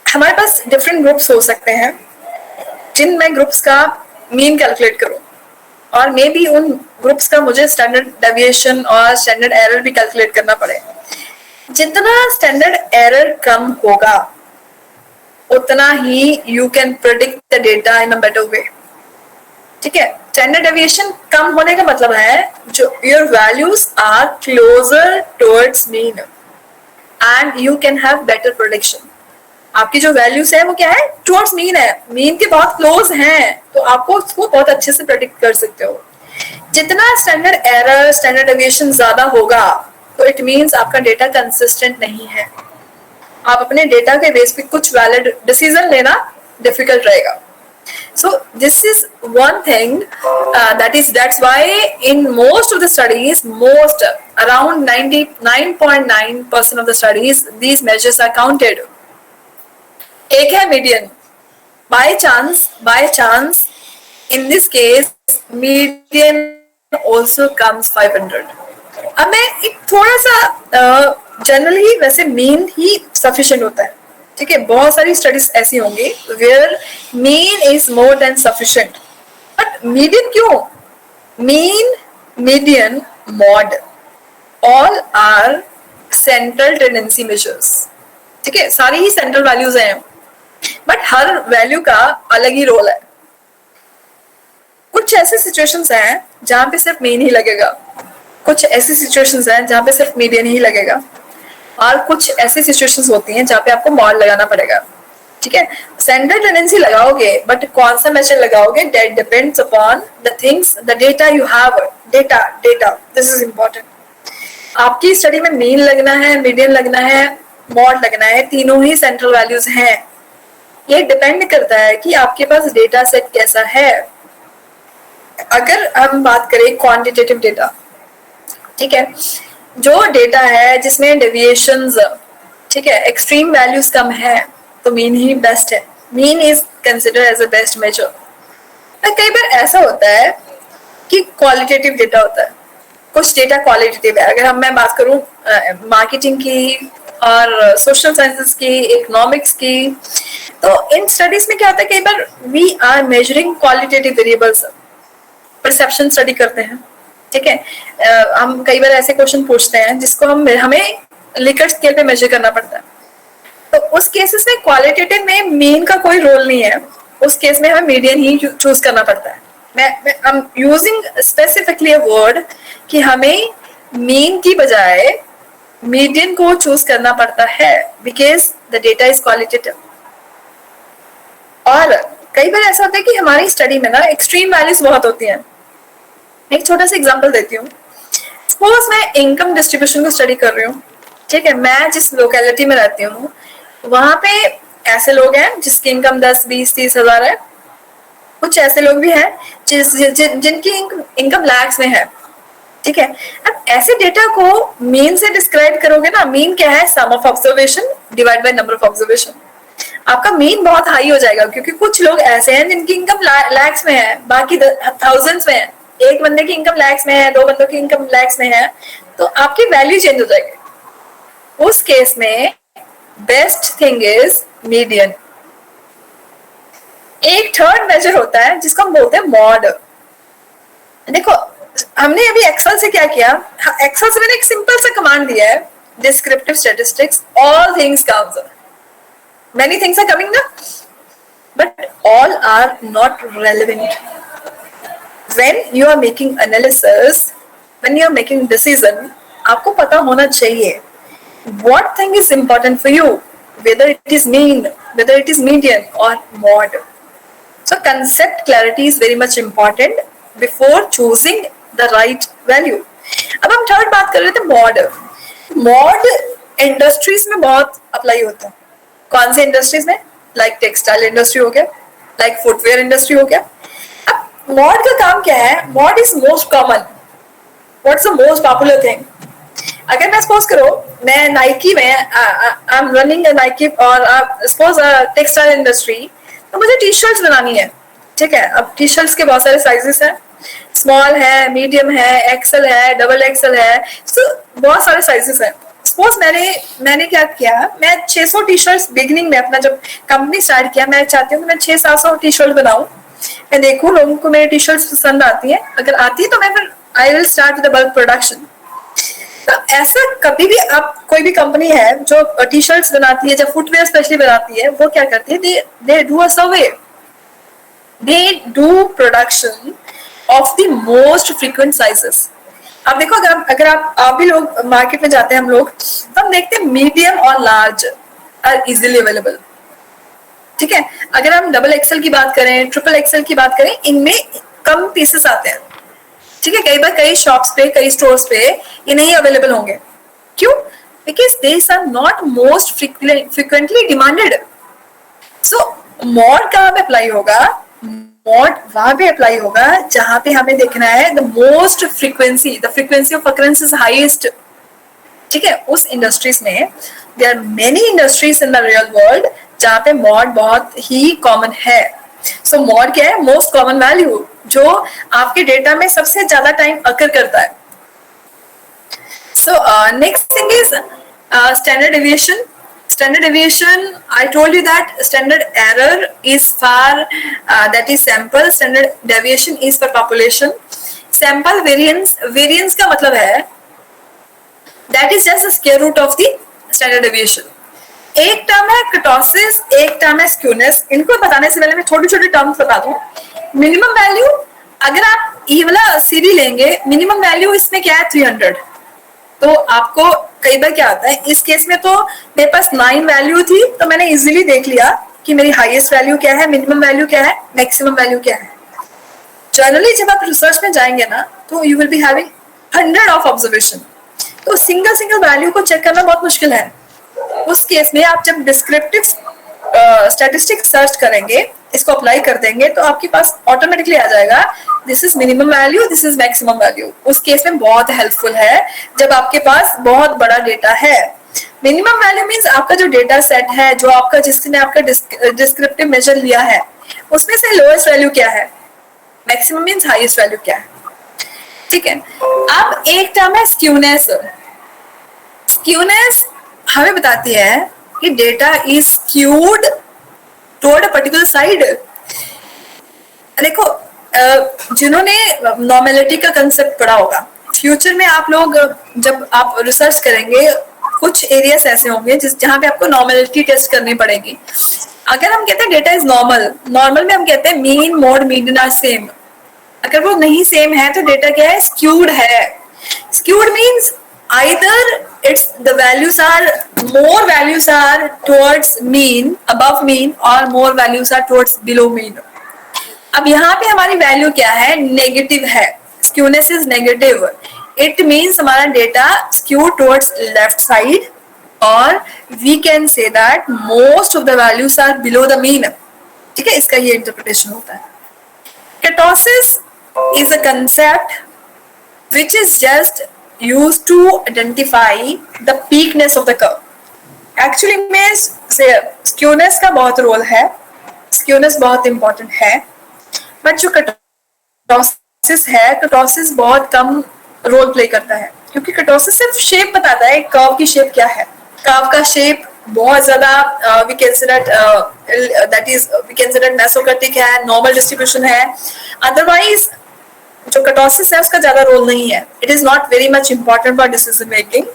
Speaker 1: हमारे पास डिफरेंट ग्रुप्स हो सकते हैं जिन मैं ग्रुप्स का मीन कैलकुलेट करूं, और मे बी उन ग्रुप्स का मुझे स्टैंडर्ड डेविएशन और स्टैंडर्ड एरर भी कैलकुलेट करना पड़े. जितना स्टैंडर्ड एरर कम होगा उतना ही you can predict the data in a better way. ठीक है. स्टैंडर्ड डेविएशन कम होने का मतलब है जो your values are closer towards mean and you can have better prediction. आपकी जो वैल्यूज है वो क्या है, टुवर्ड्स मीन है, मीन के बहुत क्लोज हैं, तो आपको उसको बहुत अच्छे से प्रेडिक्ट कर सकते हो। जितना स्टैंडर्ड एरर स्टैंडर्ड डेविएशन ज्यादा होगा तो इट मीन्स आपका डेटा कंसिस्टेंट नहीं है, आप अपने डेटा के बेस पे कुछ वैलिड डिसीजन लेना डिफिकल्ट रहेगा। So this is one thing that's why in most of the studies, around 99.9% of the studies, these measures are counted. एक है median. By chance, in this case, median also comes 500. अब मैं एक थोड़ा सा generally वैसे mean he sufficient होता है, ठीक है। बहुत सारी स्टडीज ऐसी होंगी where mean is more than sufficient, but median क्यों? Mean, median, mode all are central tendency measures, ठीक है। सारी ही सेंट्रल वैल्यूज हैं, बट हर वैल्यू का अलग ही रोल है। कुछ ऐसे सिचुएशंस हैं जहां पे सिर्फ मीन ही लगेगा, कुछ ऐसी सिचुएशंस हैं जहां पे सिर्फ मीडियन ही लगेगा, और कुछ ऐसी सिचुएशंस होती हैं जहां पे आपको मॉड लगाना पड़ेगा, ठीक है। सेंट्रल टेंडेंसी लगाओगे, बट कौन सा मेजर लगाओगे that depends upon the things, the data you have. Data this is important. आपकी स्टडी में मीन लगना है, मीडियन लगना है, मॉड लगना है, तीनों ही सेंट्रल वैल्यूज हैं। ये डिपेंड करता है कि आपके पास डेटा सेट कैसा है। अगर हम बात करें क्वांटिटेटिव डेटा, ठीक है, जो डेटा है जिसमें डेविएशंस, ठीक है, एक्सट्रीम वैल्यूज कम है, तो मीन ही बेस्ट है। Mean is consider as a best measure. कई बार ऐसा होता है कि क्वालिटेटिव डेटा होता है, कुछ डेटा क्वालिटेटिव है। अगर मैं बात करूं मार्केटिंग की और सोशल साइंसेस की, इकोनॉमिक्स की, तो इन स्टडीज में क्या होता है, कई बार we are measuring qualitative variables, perception study करते हैं, ठीक है। हम कई बार ऐसे क्वेश्चन पूछते हैं जिसको हमें लिकर्ट स्केल पे मेजर करना पड़ता है, तो उस केसेस में क्वालिटेटिव में मीन का कोई रोल नहीं है, उस केस में हमें मीडियन ही चूज करना पड़ता है। I'm using specifically a word कि हमें मीन की बजाय मीडियन को चूज करना पड़ता है because the data is qualitative। और कई बार ऐसा होता है कि हमारी स्टडी में ना एक्सट्रीम वैल्यूज बहुत होती हैं। एक छोटा सा एग्जांपल देती हूँ। सपोज मैं इनकम डिस्ट्रीब्यूशन को स्टडी कर रही हूँ, ठीक है। मैं जिस लोकेलिटी में रहती हूँ वहां पे ऐसे लोग हैं जिसकी इनकम 10, 20, 30 हजार है। कुछ ऐसे लोग भी हैं जिनकी इनकम लैक्स में है, ठीक है। अब ऐसे डेटा को मीन से डिस्क्राइब करोगे ना, मीन क्या है, sum of observation divide by number of observation. आपका मीन बहुत हाई हो जाएगा क्योंकि कुछ लोग ऐसे हैं जिनकी इनकम लैक्स में है, बाकी थाउजेंड्स में है। एक बंदे की इनकम लैक्स में है, दो बंदों की इनकम लैक्स में है, तो आपकी वैल्यू चेंज हो जाएगी। उस केस में बेस्ट थिंग इज मीडियन। एक थर्ड मेजर होता है जिसको हम बोलते हैं मॉड। देखो हमने अभी एक्सेल से क्या किया, एक्सेल से मैंने एक सिंपल सा कमांड दिया है, descriptive statistics, all things count. Many things are coming ना, but all are not relevant. When you are making analysis, when you are making decision, आपको पता होना चाहिए what thing is important for you, whether it is mean, whether it is median or mode. So concept clarity is very much important before choosing the right value. अब हम third बात कर रहे थे मॉड। मॉड इंडस्ट्रीज में बहुत apply होता है। कौन से इंडस्ट्रीज में? लाइक टेक्सटाइल इंडस्ट्री हो गया, लाइक फुटवेयर इंडस्ट्री हो गया। अब मॉड का काम क्या है? Mod is most common, what's the most popular thing. अगर मैं सपोज करो मैं नाइकी में आई एम रनिंग नाइकी और सपोज टेक्सटाइल इंडस्ट्री, तो मुझे टी शर्ट्स बनानी है, ठीक है। अब टी शर्ट्स के बहुत सारे साइजेस हैं, स्मॉल है, मीडियम है, एक्सेल है, डबल एक्सेल है, so बहुत सारे साइजेस हैं। सपोज मैंने क्या किया, मैं 600 टी शर्ट्स बिगिनिंग में अपना जब कंपनी स्टार्ट किया, मैं चाहती हूँ कि मैं 600-700 टी शर्ट बनाऊं। मैं देखूं लोगों को मेरी टी शर्ट्स पसंद आती है, अगर आती है तो मैं फिर I will start the bulk production. तो ऐसा कभी भी आप कोई भी कंपनी है जो टी शर्ट्स बनाती है, जब फुटवेयर स्पेशली बनाती है, वो क्या करती है, they do a survey, they do production of the most frequent sizes. अब देखो, अगर आप भी लोग मार्केट में जाते हैं, हम लोग तो हम देखते हैं मीडियम और लार्ज आर इजीली अवेलेबल. ठीक है, अगर हम डबल एक्सेल की बात करें, ट्रिपल एक्सेल की बात करें, इनमें कम पीसेस आते हैं. ठीक है, कई बार कई शॉप्स पे, कई स्टोर्स पे ये नहीं अवेलेबल होंगे. क्यों? Because these are not most frequently demanded. So mode कहाँ पे अप्लाई होगा? मॉड वहां पे अप्लाई होगा जहां पे हमें देखना है the most frequency, the frequency of occurrence is highest. ठीक है, उस इंडस्ट्रीज में there are many industries in the real world जहां पे मॉड बहुत ही कॉमन है. सो मॉड क्या है? मोस्ट कॉमन वैल्यू, जो आपके डेटा में सबसे ज्यादा टाइम अकर करता है. So next thing is standard deviation. Standard deviation, I told you that standard error is for that is sample, standard deviation is for population. Sample variance का मतलब है that is just the square root of the standard deviation. एक term है kurtosis, एक term है skewness. इनको बताने से पहले मैं छोटे छोटे टर्म्स बता दूं. मिनिमम वैल्यू, अगर आप ये वाला सीरी लेंगे, मिनिमम वैल्यू इसमें क्या है? 300. तो आपको कई बार क्या होता है, इस केस में तो मेरे पास 9 वैल्यू थी, तो मैंने इजीली देख लिया कि मेरी हाईएस्ट वैल्यू क्या है, मिनिमम वैल्यू क्या है, मैक्सिमम वैल्यू क्या है. जनरली जब आप रिसर्च में जाएंगे ना, तो you will be having 100 of observation. तो सिंगल वैल्यू को चेक करना बहुत मुश्किल है. उस केस में आप जब डिस्क्रिप्टिव स्टैटिस्टिक्स सर्च करेंगे, इसको अप्लाई कर देंगे, तो आपके पास ऑटोमेटिकली आ जाएगा this is minimum value, this is maximum value. उस केस में बहुत हेल्पफुल है जब आपके पास बहुत बड़ा डेटा है. मिनिमम वैल्यू मींस आपका जो डेटा सेट है, जो आपका जिसने आपका डिस्क्रिप्टिव मेजर लिया है, उसमें से लोएस्ट वैल्यू क्या है. मैक्सिमम मींस हाईएस्ट वैल्यू क्या है. ठीक है, अब एक टर्म है स्क्यूनेस. स्क्यूनेस हमें बताती है कि data is skewed toward a particular side. देखो, जिन्होंने नॉर्मेलिटी का कंसेप्ट पढ़ा होगा, फ्यूचर में आप लोग जब आप रिसर्च करेंगे, कुछ एरियाज ऐसे होंगे जहां पे आपको नॉर्मेलिटी टेस्ट करनी पड़ेगी. अगर हम कहते हैं डेटा इज नॉर्मल में हम कहते हैं mean, mode, median are same. अगर वो नहीं सेम है तो डेटा क्या है? स्क्यूड है. Skewed means either it's the values are more values are towards mean, above mean, or more values are towards below mean. अब यहाँ पे हमारी वैल्यू क्या है? नेगेटिव है. Skewness is negative. It means हमारा data skew towards left side, और we can say that most of the values are below the mean. ठीक है, इसका ये इंटरप्रिटेशन होता है. Kurtosis is a concept which is just used to identify the peakness of the curve. Actually में skewness का बहुत रोल है, skewness बहुत important है, but जो कर्टोसिस है, कर्टोसिस बहुत कम रोल प्ले करता है, क्योंकि कर्टोसिस सिर्फ शेप बताता है, कर्व की शेप क्या है. कर्व का शेप बहुत ज्यादा we consider मेसोक्रेटिक है, नॉर्मल डिस्ट्रीब्यूशन है. अदरवाइज जो कर्टोसिस है उसका ज्यादा रोल नहीं है. It is not very much important for decision making.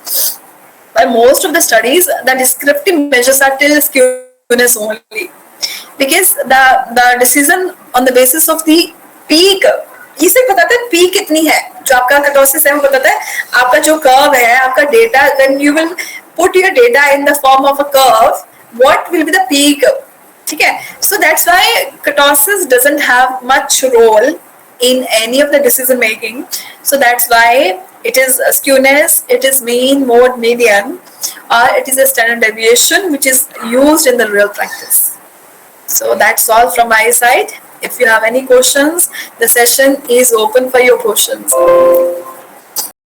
Speaker 1: By most of the studies, the descriptive measures are till skewness only, because the decision on the basis of the peak, इसे बताता है peak कितनी है. जो आपका kurtosis है वो बताता है आपका जो कर्व है, आपका data, when you will put your data in the form of a curve, what will be the peak. ठीक है, so that's why kurtosis doesn't have much role in any of the decision making. So that's why it is a skewness, it is mean, mode, median, or it is a standard deviation which is used in the real practice. So that's all from my side. If you have any questions, the session is open for your questions.